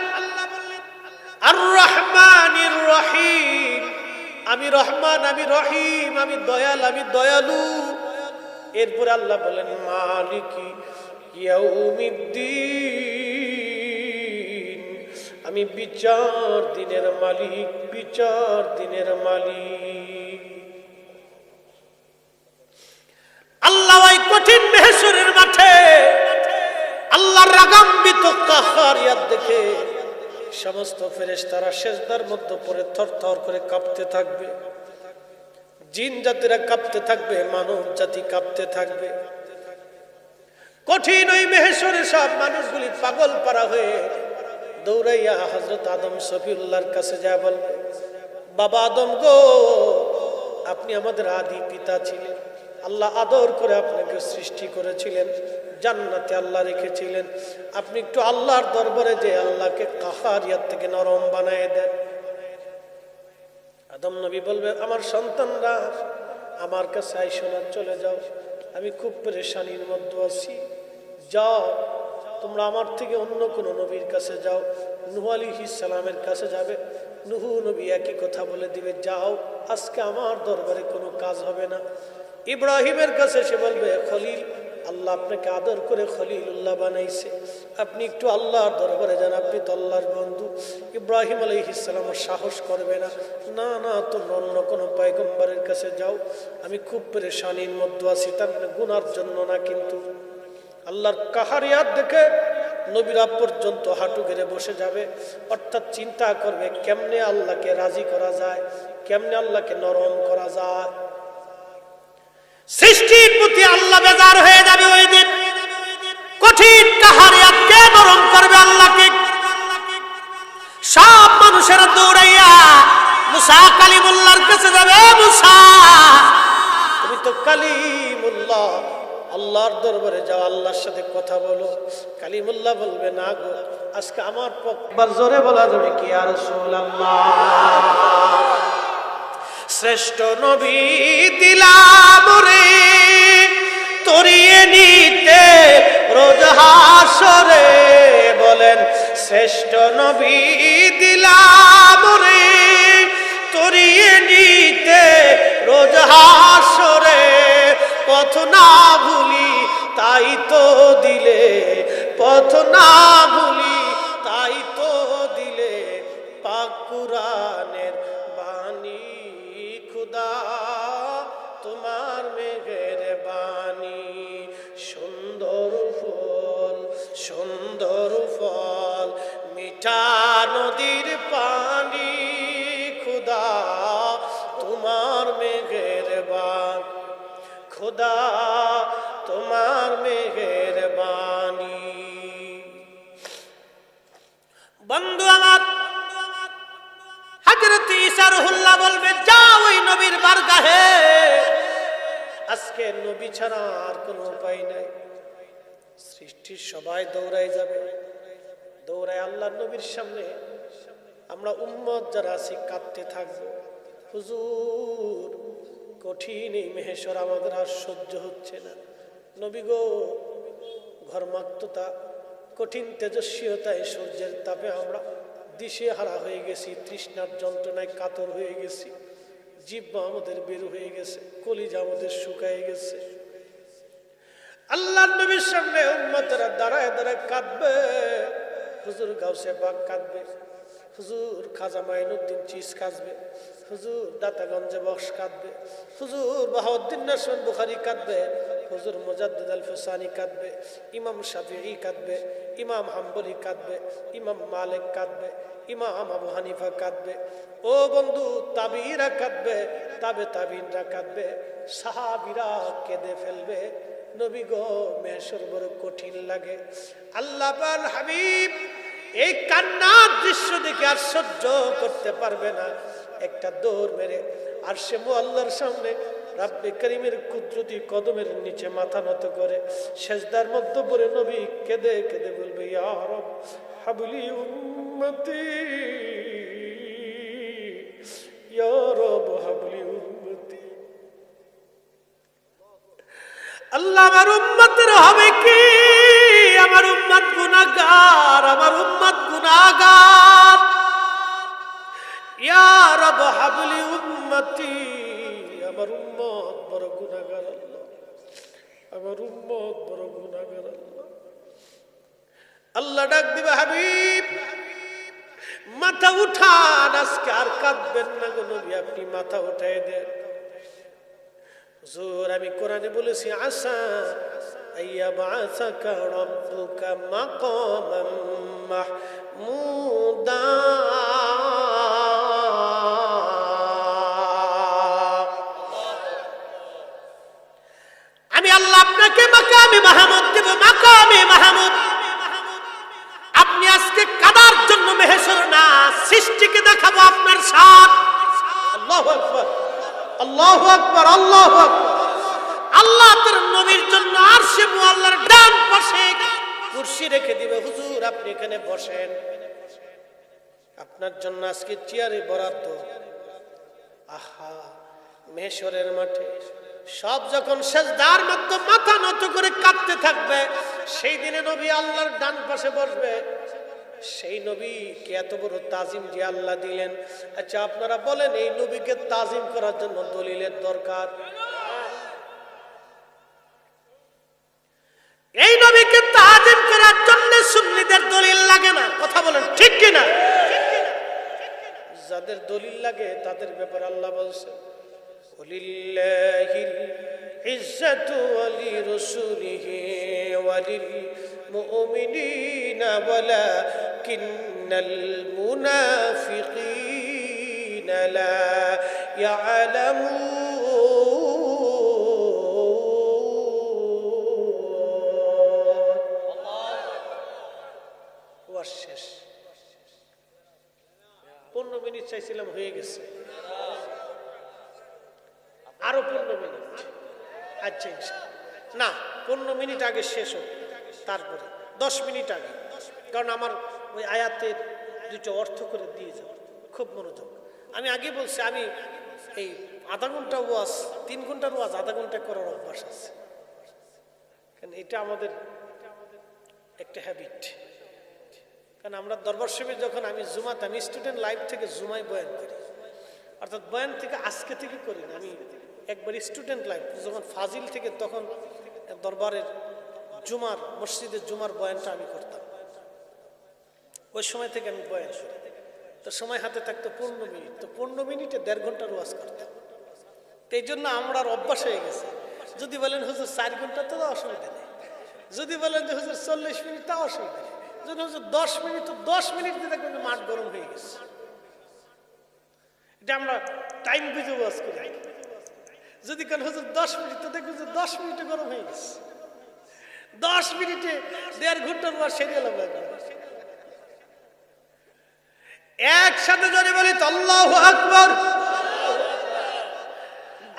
আর রহমানির রহিম, আমি রহমান, আমি রহিম, আমি দয়াল, আমি দয়ালু। এরপরে আল্লাহ বলেন মালিকি ইয়াউমিদ্দিন, আমি বিচার দিনের মালিক, বিচার দিনের মালিক। আল্লাহ ওই কঠিন মেহসুরের মাঠে আল্লাহর রাগান্বিত কাহ্হারিয়াত দেখে সমস্ত ফেরেশতারা সিজদার মধ্যে পড়ে থরথর করে কাঁপতে থাকবে। জিন জাতিরা কাঁপতে থাকবে, মানব জাতি কাঁপতে থাকবে। কঠিন ওই মেহসুরে সব মানুষগুলি পাগল পারা হয়ে দৌড়াইয়া হযরত আদম সফিউল্লাহর কাছে যা বলবে, বাবা আদম গো, আপনি আমাদের আদি পিতা ছিলেন। আল্লাহ আদর করে আপনাকে সৃষ্টি করেছিলেন, জান্নাতে আল্লাহ রেখেছিলেন। আপনি একটু আল্লাহর দরবারে যে আল্লাহকে কাহ্হারিয়াত থেকে নরম বানায় দেন। আদম নবী বলবে, আমার সন্তানরা আমার কাছে আইসো না, চলে যাও, আমি খুব পেরেশানির মধ্যে আছি। যাও তোমরা আমার থেকে অন্য কোন নবীর কাছে যাও। নূহ আলাইহিস সালামের কাছে যাবে, নূহ নবী একই কথা বলে দিবে, যাও আজকে আমার দরবারে কোনো কাজ হবে না। ইব্রাহিমের কাছে সে বলবে, খলিল, আল্লাহ আপনাকে আদর করে খলিলুল্লাহ বানাইছে, আপনি একটু আল্লাহর দরবারে যান, আপনি তো আল্লাহর বন্ধু। ইব্রাহিম আলাইহিস সালাম সাহস করবে না, না না, তোমরা অন্য কোনো পয়গম্বরের কাছে যাও, আমি খুব পেরেশানির মধ্যে আছি। তার মানে গুনার জন্য না, কিন্তু আল্লাহর কাহারিয়াত দেখে নবীরা পর্যন্ত হাঁটু গেড়ে বসে যাবে। অর্থাৎ চিন্তা করবে কেমনে আল্লাহকে রাজি করা যায়, কেমনে আল্লাহকে নরম করা যায়। সৃষ্টির প্রতি আল্লাহ বেজার হয়ে যাবে ওই দিন। কঠিন কাহারিয়াত কে নরম করবে আল্লাহকে? সব মানুষেরা দৌড় কালিমুল্লাহ, আল্লাহর দরবারে যাও, আল্লাহর সাথে কথা বলো। কালিমুল্লাহ বলবে, না গো, আজকে আমার পক্ষে জোরে বলা যাবে কি ইয়া রাসূলুল্লাহ, শ্রেষ্ঠ নবী দিলাম রে তরিয়ে নিতে রোজ হাসরে। বলেন, শ্রেষ্ঠ নবী দিলাম রে তরিয়ে নিতে রোজ হাসরে। পথ না ভুলি তাই তো দিলে, পথ না ভুলি তাই তো দিলে পাক কুরআনের বাণী। খুদা তোমার মেঘের বাণী, সুন্দর ফুল সুন্দর ফল মিঠা নদীর পানি। খুদা তোমার মেঘের বাণী, খুদা তোমার মেঘের বাণী। বন্ধু আমার, হযরত ঈসা রুহুল্লাহ বলবে, যাও ওই নবীর বারগাহে। আজকে নবী ছাড়া আর কোনো উপায় নাই। সৃষ্টির সবাই দৌড়ায় যাবে, দৌড়ায় আল্লাহর নবীর সামনে। আমরা উম্মত যারা আছি কাঁদতে থাকবো, হুজুর কঠিন এই মেহেশর আমাদের আর সহ্য হচ্ছে না। নবী গো, ঘর্মাক্ততা, কঠিন তেজস্বীয়তায়, সূর্যের তাপে আমরা দিশেহারা হয়ে গেছি, তৃষ্ণার যন্ত্রণায় কাতর হয়ে গেছি, জিহ্বা আমাদের বের হয়ে গেছে, কলিজা আমাদের শুকায় গেছে। আল্লাহর নবীর সামনে উম্মতেরা দাঁড়ায় দাঁড়ায় কাঁদবে। হুজুর গাউসে পাক কাঁদবে, হুজুর খাজা মাইনুদ্দিন চিস কাঁদবে, হুজুর দাতাগঞ্জে বক্স কাঁদবে, হুজুর বাহাউদ্দিন নাসির বুখারী কাঁদবে, হুজুর মুজাদ্দিদ আল ফুসানি কাঁদবে, ইমাম শাফিঈ কাঁদবে, ইমাম হাম্বলি কাঁদবে, ইমাম মালিক কাঁদবে, ইমাম আবু হানিফা কাঁদবে। ও বন্ধু, তাবিরা কাঁদবে, তাবিনরা কাঁদবে, সাহাবীরা কেঁদে ফেলবে। নবী গো, মেহেশর বড় কঠিন লাগে। আল্লাহ পাক হাবিব এই কান্নার দৃশ্য দেখে আর সহ্য করতে পারবে না। একটা দৌড় মেরে আরশে মুআল্লার সামনে রাব্বে করিমের কুদরতি কদমের নিচে মাথা নত করে সেজদার মধ্যে পড়ে নবী কেঁদে কেঁদে বলবে, ইয়া রব হাবলি উম্মতি, ইয়া রব হাবলি উম্মতি। আল্লাহ, আমার উম্মতের হবে কি? আমার উম্মত গুনাহগার, আমার উম্মত গুনাহগার। ইয়া রব হাবলি উম্মতি, আমার উম্মত বড় গুনাহগার আল্লাহ, আমার উম্মত বড় গুনাহগার আল্লাহ। আল্লাহ ডাক দিবে, হাবিব মাথা উঠান, আজকে আর কাঁদবেন না গো নবী, আপনি মাথা উঠায় দেন। হুজুর, আমি কোরআনে বলেছি, আসা আইয়া বাসাকা রাব্বুকা মাকামান মাহমুদা। আমি আল্লাহ আপনাকে মাকামে মাহমুদ দেব, মাকামে মাহমুদ। আপনি আজকে কাদার জন্য মেহেশর না, সৃষ্টিকে দেখাবো আপনার সাথ। আল্লাহু আকবার, আল্লাহু আকবার, আল্লাহু আকবার। আল্লাহ তার নবীর জন্য আরশে মুআল্লার ডান পাশে কুরসি রেখে দিবে, হুজুর আপনি এখানে বসেন, আপনার জন্য আজকে চেয়ারে বরাদ্দ। আহা, মেহেশরের মাঠে সব যখন সেজদার মধ্যে মাথা নত করে কাঁদতে থাকবে, সেই দিনে নবী আল্লাহর ডান পাশে বসবে। সেই নবীকে এত বড় তাজিম যে আল্লাহ দিলেন। আচ্ছা আপনারা বলেন, এই নবীকে তাজিম করার জন্য দলিলের দরকার? এই নবীকে তাজিম করার জন্য সুন্নিদের দলিল লাগে না, কথা বলেন ঠিক কিনা? যাদের দলিল লাগে তাদের ব্যাপারে আল্লাহ বলছেন, ওয়ালিল্লাহিল ইজ্জাতু ওয়ালিরাসূলিহি ওয়ালিল মুমিনিনা ওয়ালাকিন্নাল মুনাফিকিনা লা ইয়ালামুন। শেষ 15 মিনিট চাইছিলাম, হয়ে গেছে, আরো 15 মিনিট। আচ্ছা না 15 মিনিট আগে শেষ হোক, তারপরে 10 মিনিট আগে, কারণ আমার ওই আয়াতের দুটো অর্থ করে দিয়ে যাব, খুব মনোযোগ। আমি আগে বলছি আমি এই আধা ঘন্টা ওয়াজ 3 ঘন্টার ওয়াজ আধা ঘন্টা করার অভ্যাস আছে, কারণ এটা আমাদের একটা হ্যাবিট। কারণ আমরা দরবার শরীফে যখন আমি জুমাতে, আমি স্টুডেন্ট লাইফ থেকে জুমায় বয়ান করি, অর্থাৎ বয়ান থেকে আজকে থেকে করি না, আমি একবার স্টুডেন্ট লাইফ যখন ফাজিল থেকে তখন দরবারের জুমার মসজিদের জুমার বয়ানটা আমি করতাম, ওই সময় থেকে আমি বয়ান শুনি। তো সময় হাতে থাকতো 15 মিনিট, তো 15 মিনিটে 1.5 ঘন্টার ওয়াজ করতাম। তো এই জন্য আমরা অভ্যাস হয়ে গেছে। যদি বলেন হুজুর 4 ঘন্টা তো অসুবিধা নেই, যদি বলেন যে হুজুর 40 মিনিট তাও অসুবিধা নেই, যদি হুজুর 10 মিনিট, তো 10 মিনিট দিয়ে দেখবেন মাঠ গরম হয়ে গেছে। এটা আমরা টাইম বুঝে ওয়াজ করি। যদি কেন হুজুর 10 মিনিট, তো দেখবেন যে 10 মিনিটে গরম হয়ে গেছে। 10 মিনিটে 1.5 ঘন্টার ওয়াজ সেরে এলাম একবার। একসাথে যদি বলি তো আল্লাহু আকবার।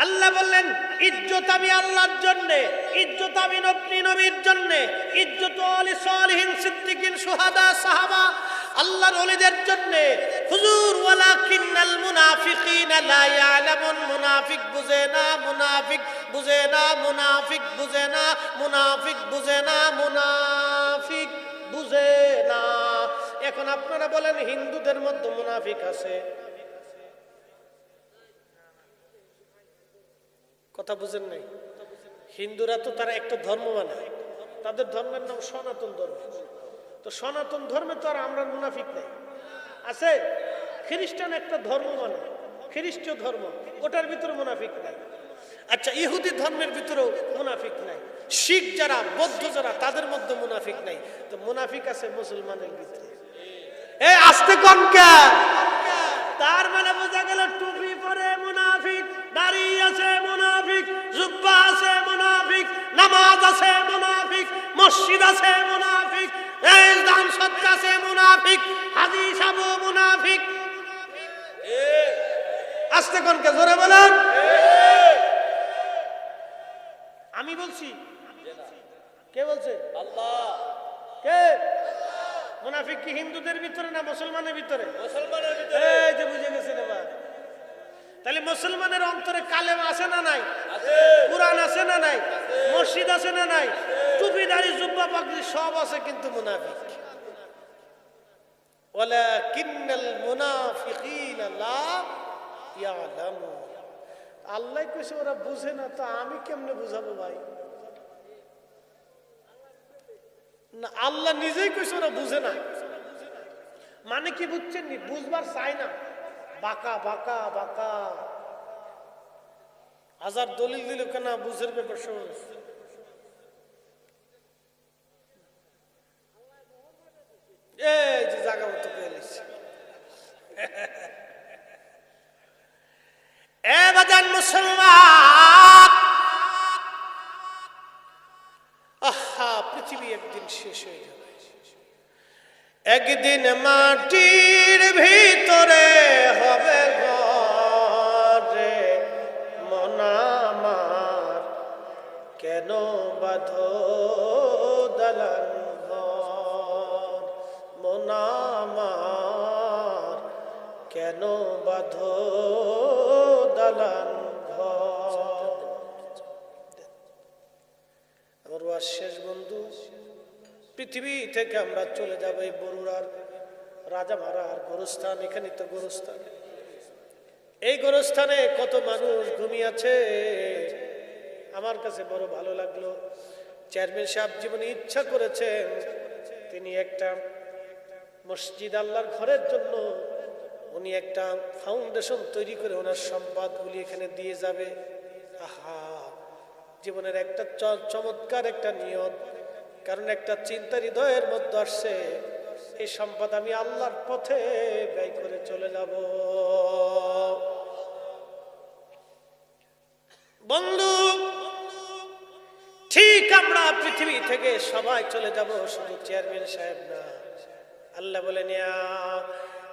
আল্লাহ বললেন ইজ্জত আমি আল্লাহর জন্য, ইজ্জত আমি নবীর জন্য, ইজ্জত আলি সালিহিন সিদ্দিকিন শুহাদা সাহাবা আল্লাহর ওলিদের জন্য। হুজুর ওয়ালাকিন্নাল মুনাফিকিনা লা ইয়ালামুন, মুনাফিক বুঝে না, মুনাফিক বুঝে না, মুনাফিক বুঝে না, মুনাফিক বুঝে না, মুনাফিক বুঝে না। এখন আপনারা বলেন হিন্দুদের মধ্যে মুনাফিক আছে? কথা বুঝেন নাই? হিন্দুরা তো তারা একটা ধর্ম মানে, তাদের ধর্মের নাম সনাতন ধর্ম। তো সনাতন ধর্মে তো আর আমরা মুনাফিক নাই, আছে? খ্রিস্টান একটা ধর্ম মানে, খ্রিস্টীয় ধর্ম, ওটার ভিতরে মুনাফিক নাই। আচ্ছা, ইহুদি ধর্মের ভিতরেও মুনাফিক নাই। শিখ যারা, বৌদ্ধ যারা, তাদের মধ্যে মুনাফিক নাই। তো মুনাফিক আছে মুসলমানের ভিতরে। এই আস্তে কোন কে? তার মানে বোঝা গেল টুপি পরে মুনাফিক, দাড়ি আছে মুনাফিক, জুব্বা আছে মুনাফিক, নামাজ আছে মুনাফিক, মসজিদ আছে মুনাফিক, এই দান সদকা আছে মুনাফিক, হাদিস আবু মুনাফিক। আস্তে কোন কে? জোরে বলেন। আমি বলছি? কে বলছে? আল্লাহ। কে? মুনাফিক কি হিন্দুদের ভিতরে না মুসলমানের ভিতরে? মুসলমানের ভিতরে। এই যে বুঝে গেছেন এবার। তাহলে মুসলমানের অন্তরে কালেমা আছে না নাই? আছে। কুরআন আছে না নাই? মসজিদ আছে না নাই? টুপি দাড়ি জুব্বা পাগড়ি সব আছে, কিন্তু মুনাফিক। ওয়ালাকিন্নাল মুনাফিকিনা লা ইয়ালামুন। আল্লাহ কইছে ওরা বুঝে না, তো আমি কেমনে বুঝাবো ভাই? না, আল্লাহ নিজেই কইছে ওরা বুঝে না। মানে কি বুঝছেন নি? বুঝবার চাই না, বাঁকা বাঁকা বাঁকা। হাজার দলিল দিল কেন বুঝের ব্যাপার সহজ। এই যে জায়গা মতো পেয়ে নিচ্ছে। এ বাজান মুসলমান, আহা, পৃথিবী একদিন শেষ হয়ে যাবে। একদিন মাটির ভিতরে হবে ঘরে, মন আমার কেন বাঁধো দালান ঘর, মন আমার কেন বাঁধো দালান ঘর। আমার ওয়াজ শেষ বন্ধু। পৃথিবী থেকে আমরা চলে যাব এই বরুড়ার রাজামারার গোরস্থান। এখানে তো গোরস্থান, এই গোরস্থানে কত মানুষ ঘুমিয়ে আছে। আমার কাছে বড় ভালো লাগলো, চেয়ারম্যান সাহেব জীবনে ইচ্ছা করেছেন তিনি একটা মসজিদ আল্লাহর ঘরের জন্য উনি একটা ফাউন্ডেশন তৈরি করে ওনার সম্পদগুলি এখানে দিয়ে যাবে। আহা, জীবনের একটা চমৎকার একটা নিয়ত। কারণ একটা চিন্তা হৃদয়ের মধ্যে আসছে, এই সম্পদ আমি আল্লাহর পথে ব্যয় করে চলে যাব। বন্ধু, ঠিক আমরা পৃথিবী থেকে সবাই চলে যাব, শুধু চেয়ারম্যান সাহেব না। আল্লাহ বলেন, ইয়া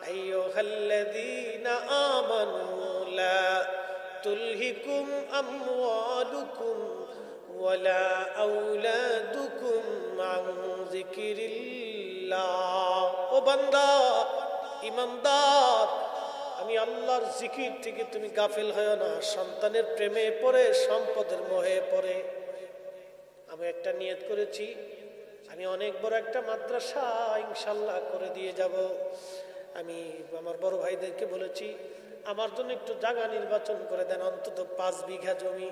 আইয়ুহাল্লাযীনা আমানু লা তুলহিকুম আমওয়ালুকুম ওয়ালা আউলাদুকুম আন যিকিরিল্লাহ। ও বান্দা, ইমানদার, আমি আল্লাহর জিকির থেকে তুমি গাফিল হয়ো না। সন্তানের প্রেমে পড়ে, সম্পদের মোহে পড়ে। আমি একটা নিয়ত করেছি, আমি অনেক বড় একটা মাদ্রাসা ইনশাল্লাহ করে দিয়ে যাব। আমি আমার বড় ভাইদেরকে বলেছি, আমার জন্য একটু জায়গা নির্বাচন করে দেন, অন্তত 5 বিঘা জমি।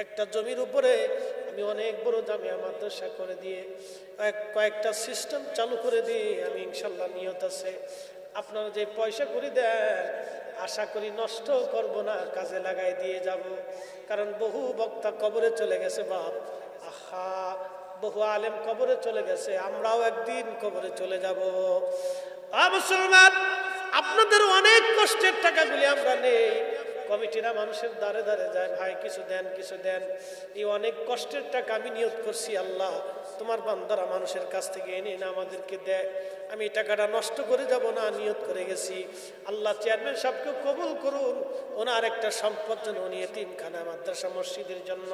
একটা জমির উপরে আমি অনেক বড় জামিয়া মাদ্রাসা করে দিয়ে কয়েকটা সিস্টেম চালু করে দিয়ে আমি ইনশাল্লাহ নিয়ত আছে। আপনারা যে পয়সা করে দেন, আশা করি নষ্ট করব না, কাজে লাগাই দিয়ে যাব। কারণ বহু বক্তা কবরে চলে গেছে বাপ, আহা, বহু আলেম কবরে চলে গেছে, আমরাও একদিন কবরে চলে যাব। মুসলমান, আপনাদের অনেক কষ্টের টাকাগুলি আমরা নেই। কমিটিরা মানুষের দ্বারে দ্বারে যায়, ভাই কিছু দেন, কিছু দেন। এই অনেক কষ্টের টাকা আমি নিয়ত করছি, আল্লাহ তোমার বান্দারা মানুষের কাছ থেকে এনে না আমাদেরকে দেয়, আমি এই টাকাটা নষ্ট করে যাব না, নিয়ত করে গেছি। আল্লাহ চেয়ারম্যান সাহেবকে কবুল করুন, ওনার একটা সম্পদ যেন উনি এতিমখানা, মাদ্রাসা, মসজিদের জন্য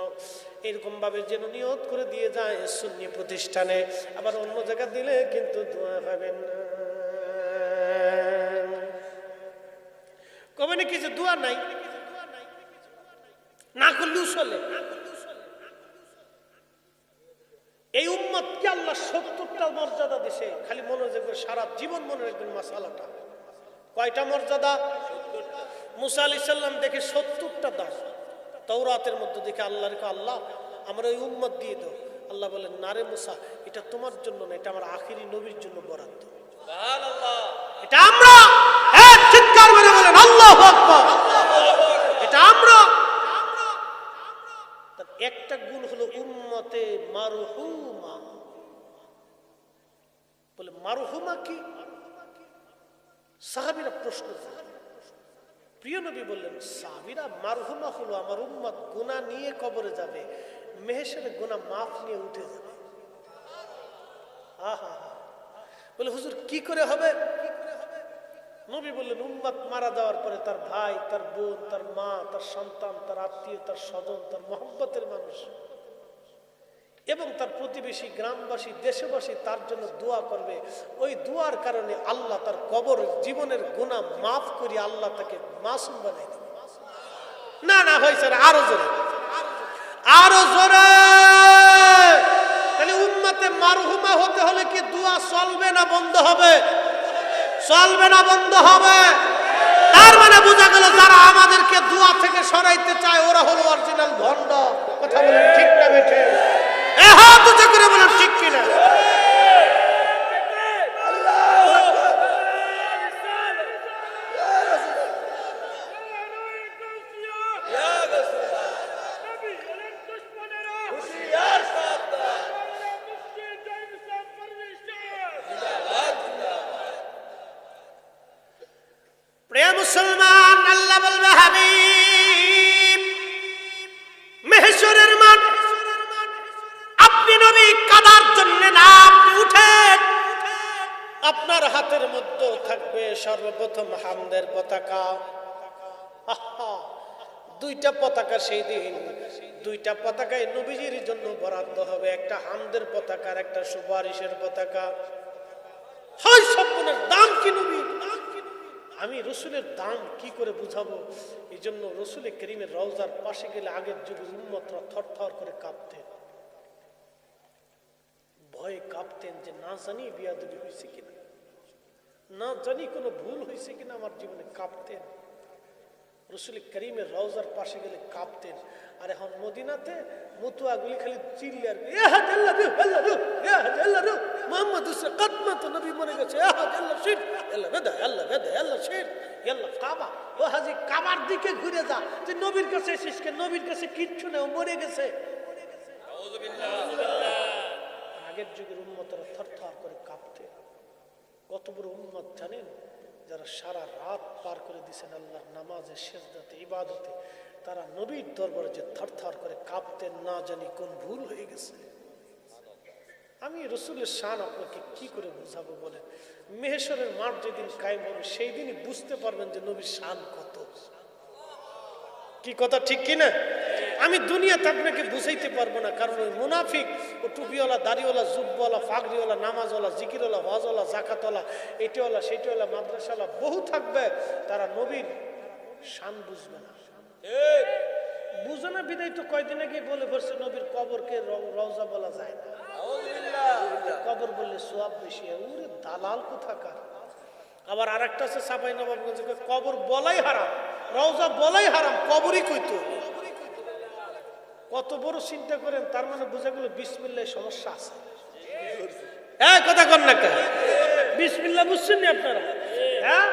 এরকম ভাবে যেন নিয়ত করে দিয়ে যায় সুন্নি প্রতিষ্ঠানে। আবার অন্য জায়গা দিলে কিন্তু দোয়া পাবেন না। কবে নাকি যে দোয়া নাই, না করলেও চলে। এই উম্মতকে আল্লাহ 70টা মর্যাদা দিছে, খালি মনোযোগ করে সারা জীবন মনে রাখবেন মাসালাটা। কয়টা মর্যাদা? মুসা আলাইহিস সালাম দেখে 70টা দান, তাওরাতের মধ্যে দেখে আল্লাহর কে, আল্লাহ আমার ওই উম্মত দিয়ে দাও। আল্লাহ বলেন, না রে মুসা, এটা তোমার জন্য না, এটা আমার আখিরি নবীর জন্য বরাদ্দ। সুবহানাল্লাহ। এটা আমরা চিৎকার করে বলেন আল্লাহু আকবার। এটা আমরা। একটা গুণ হলো উম্মতে মারহুমা। বলে মারহুমা কি? সাহাবীরা প্রশ্ন করলেন, প্রিয় নবী বললেন, সাহাবীরা মারহুমা হলো আমার উম্মত গুনাহ নিয়ে কবরে যাবে, মেহশরে গুনাহ মাফ নিয়ে উঠে যাবে। আহা, বলে হুজুর কি করে হবে? নবী বললেন, উম্মত মারা যাওয়ার পরে তার ভাই, তার বোন, তার মা, তার সন্তান, তার আত্মীয়, তার স্বজন, তার মহব্বতের মানুষ এবং তার প্রতিবেশী, গ্রামবাসী, দেশবাসী তার জন্য দোয়া করবে। ওই দোয়ার কারণে আল্লাহ তার কবর জীবনের গুনাহ মাফ করে আল্লাহ তাকে মাসুম বানাই দেবে। না না হয়েছে, আরো জোরে, আরো জোরে। তাহলে উম্মতে মারহুমা হতে হলে কি দোয়া চলবে না বন্ধ হবে? চলবে না বন্ধ হবে। তার মানে বোঝা গেল যারা আমাদেরকে দোয়া থেকে সরাইতে চায় ওরা হলো অরিজিনাল ভণ্ড। কথা বলেন ঠিক না বেঠে? হাত উঁচু করে বলেন ঠিক কিনা? প্রিয় মুসলমান, আল্লাহ বলবে, হাবিব, মেহশরের মাঠ আপনি নবী কাদার জন্য না, আপনি উঠেন। আপনার হাতের মধ্যে থাকবে সর্বপ্রথম হামদের পতাকা। দুইটা পতাকা সেই দিন, দুইটা পতাকায় নবীজির জন্য বরাদ্দ হবে, একটা হামদের পতাকা আর একটা সুপারিশের পতাকা। হয় সম্পূর্ণের দাম কি নবী? আমি রসুলের দাম কি করে বুঝাবো? এই জন্য রসুলের করিমের রওজার পাশে গেলে আগের যুগের উম্মতরা থরথর করে কাঁপতেন, ভয়ে কাঁপতেন যে না জানি বিয়াদবি হয়েছে কিনা, না জানি কোনো ভুল হয়েছে কিনা আমার জীবনে। কাঁপতেন রসুলের করিমের রওজার পাশে গেলে কাঁপতেন। আর এখন মদিনাতে মতুয়াগুলি খালি চিল্লে আর মোহাম্মদ কদমত নবী মরে গেছে, কাবা। ও হাজি কাবার দিকে ঘুরে যা, তুই নবীর কাছে এসিস কে? নবীর কাছে কিচ্ছু নেই, মরে গেছে। আগের যুগের উম্মতরা থরথর করে কাঁপতে। কত বড় উম্মত জানেন? যারা সারা রাত পার করে দিয়েছেন আল্লাহর নামাজে, সিজদাতে, ইবাদতে, তারা নবীর দরবারে যে থরথর করে কাঁপতেন, না জানি কোন ভুল হয়ে গেছে। আমি রসুলের শান আপনাকে কি করে বুঝাবো বলেন? মেহশরের মাঠ যেদিন কায়েম হবে সেই দিনই বুঝতে পারবেন যে নবীর শান কত। কি কথা ঠিক কিনা? আমি দুনিয়াতে আপনাকে বুঝাইতে পারবো না, কারণ ওই মুনাফিক ও টুপিওয়ালা, দাড়িওয়ালা, জুব্বওয়ালা, ফাগরিওয়ালা, নামাজওয়ালা, জিকিরওয়ালা, হজওয়ালা, জাকাতওয়ালা, এইটাওয়ালা, সেইটাওয়ালা, মাদ্রাসাওয়ালা বহু থাকবে, তারা নবীর শান বুঝবে না। বুঝে না বিদায় তো কয়দিন আগে বলে বসছে নবীর কবরকে রওজা বলা যায় না, কবর বললে সোয়াব বেশি। ওরে দালাল কোথাকার। আবার আর একটা আছে চাঁপাই নবাবগঞ্জে, কবর বলাই হারাম, রওজা বলাই হারাম, কবরই কইতো। কত বড় চিন্তা করেন, তার মানে বোঝা গেল বিসমিল্লাহ সমস্যা আছে। হ্যাঁ কথা কন না কে? বিসমিল্লাহ বুঝছেন না আপনারা? হ্যাঁ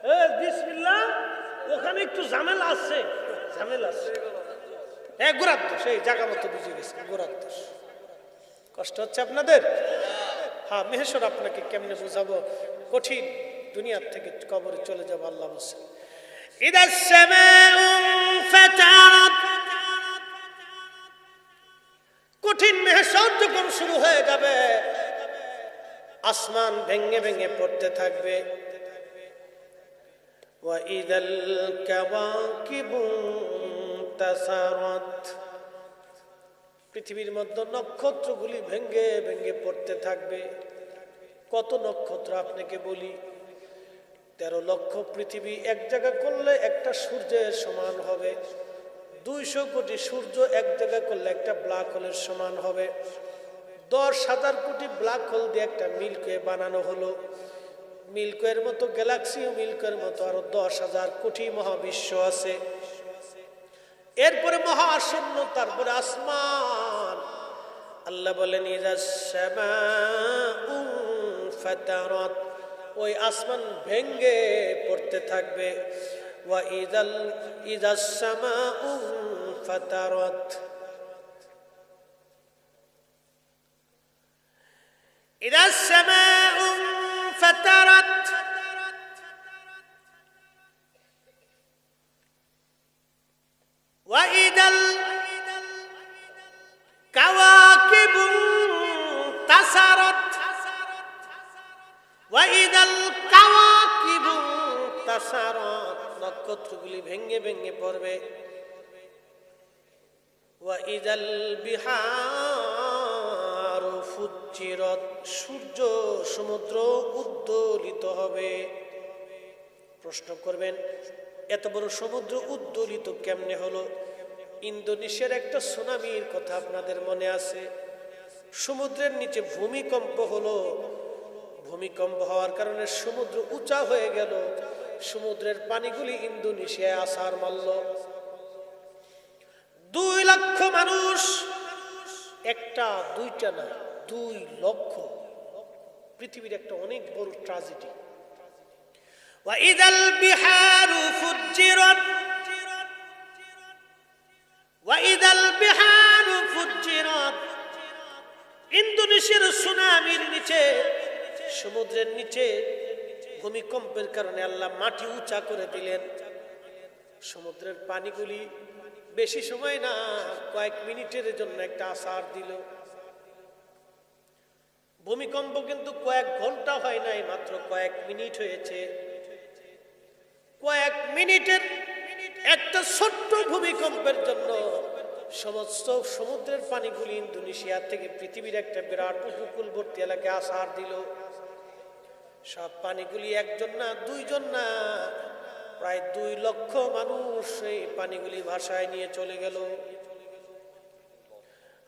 হ্যাঁ বিসমিল্লাহ, ওখানে একটু ঝামেলা আছে, ঝামেলা আছে। হ্যাঁ গোড়ার দোষ, এই জায়গা মতো বুঝে গেছে, গোড়ার দোষ। কষ্ট হচ্ছে আপনাদের? হ্যাঁ মেহেশ্বর আপনাকে কেমনে বুঝাবো, কঠিন। দুনিয়ার থেকে কবরে চলে যাবো, আল্লাহ বলছেন ইদাস সামাউ ফাতারাত। কঠিন মেহেশ্বর যখন শুরু হয়ে যাবে, আসমান ভেঙে ভেঙে পড়তে থাকবে। ওয়া ইদাল কাওয়াকিবু তাসারাত। পৃথিবীর মধ্যে নক্ষত্রগুলি ভেঙে ভেঙে পড়তে থাকবে। কত নক্ষত্র আপনাকে বলি, 13 লক্ষ পৃথিবী এক জায়গা করলে একটা সূর্যের সমান হবে। 200 কোটি সূর্য এক জায়গা করলে একটা ব্ল্যাক হোলের সমান হবে। 10,000 কোটি ব্ল্যাক হোল দিয়ে একটা মিল্কওয়ে বানানো হলো। মিল্কওয়ের মতো গ্যালাক্সি ও মিল্কওয়ের মতো আরো 10,000 কোটি মহাবিশ্ব আছে। এরপরে মহাশূন্য, তারপরে আসমান। আল্লাহ বলেন ইযাস সামাউ ফাতারাত। ওই আসমান ভেঙে পড়তে থাকবে। ওয়া ইযাস সামাউ ফাতারাত। ইযাস সামাউ ফাতারাত। ওয়া ইদাল কাওয়াকিবু তাসারাত। ওয়া ইদাল কাওয়াকিবু তাসারাত। নক্ষত্রগুলি ভেঙে ভেঙে পড়বে। ওয়া ইদাল বিহারু ফুজ্জিরাত। সূর্য সমুদ্র উদ্দোলিত হবে। প্রশ্ন করবেন এত বড় সমুদ্র উদ্দোলিত কেমনে হলো? ইন্দোনেশিয়ার একটা সুনামির কথা আপনাদের মনে আছে। সমুদ্রের নিচে ভূমিকম্প হলো। ভূমিকম্প হওয়ার কারণে সমুদ্র উঁচা হয়ে গেল। সমুদ্রের পানিগুলি ইন্দোনেশিয়ায় আছাড় মারল। 2 লক্ষ মানুষ, একটা দুইটা না, 2 লক্ষ। পৃথিবীর একটা অনেক বড় ট্র্যাজেডি। ওয়া ইদাল বিহারু ফুজ্জিরাত। ওয়া ইদাল বিহারু ফুজ্জিরাত। ইন্দোনেশিয়ার সুনামির নিচে, সমুদ্রের নিচে ভূমিকম্পের কারণে আল্লাহ মাটি উঁচা করে দিলেন। সমুদ্রের পানিগুলি বেশি সময় না, কয়েক মিনিটের জন্য একটা আছাড় দিল। ভূমিকম্প কিন্তু কয়েক ঘন্টা হয় নাই, মাত্র কয়েক মিনিট হয়েছে। কয়েক মিনিটের একটা ছোট্ট ভূমিকম্পের জন্য সমস্ত সমুদ্রের পানিগুলি ইন্দোনেশিয়া থেকে পৃথিবীর একটা বিরাট উপকূলবর্তী এলাকায় আছাড় দিল। সব পানিগুলি একজন না, দুইজন না, প্রায় 2 লক্ষ মানুষ এই পানিগুলি ভাসায় নিয়ে চলে গেল।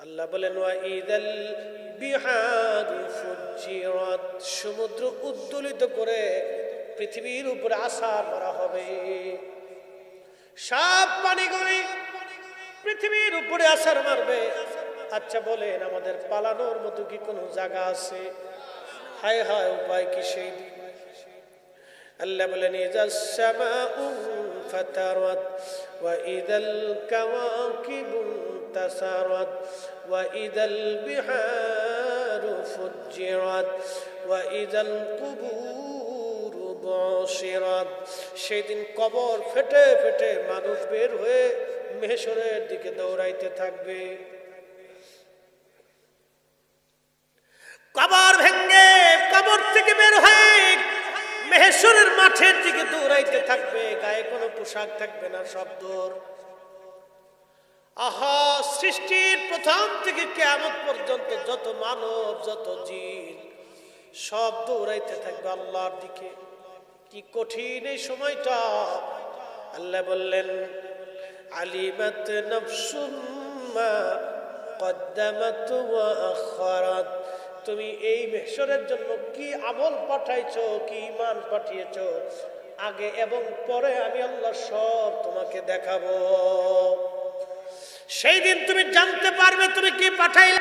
আল্লাহ বলেন ওয়া ইদাল বিহারু ফুজ্জিরাত। সমুদ্র উদ্দোলিত করে পৃথিবীর উপরে আছাড় মারা হবে। সব পানিগুলি পৃথিবীর উপরে আছাড় মারবে। আচ্ছা বলেন আমাদের পালানোর মতো কি কোনো জায়গা আছে? হায় হায়, উপায় কি সেই দিন? আল্লাহ বলেন ইযাস সামাউ ফাতারাত। ওয়া ইদাল কাওয়াকিবু তাসারাত। ওয়া ইদাল বিহারু ফুজ্জিরাত। ওয়া ইদাল কুবুরু বুশিরাত। সেদিন কবর ফেটে ফেটে মানুষ বের হয়ে মেহেশরের দিকে দৌড়াইতে থাকবে। কবর ভেঙে কবর থেকে বের হয়ে মেহেশরের মাঠের দিকে দৌড়াইতে দৌড়াইতে থাকবে, গায়ে কোনো পোশাক থাকবে না, সব দৌড়। আহা, সৃষ্টির প্রথম থেকে কিয়ামত পর্যন্ত যত মানব, যত জিন, সব দৌড়াইতে থাকবে আল্লাহর দিকে। কি কঠিন এই সময়টা! আল্লাহ বললেন, আলিমাত নাফসুম মা কদ্দামাত ওয়া আখারাত। তুমি এই মেহশরের জন্য কি আমল পাঠাইছো, কি ঈমান পাঠিয়েছো, আগে এবং পরে আমি আল্লাহ সব তোমাকে দেখাবো। সেই দিন তুমি জানতে পারবে তুমি কি পাঠাইলে।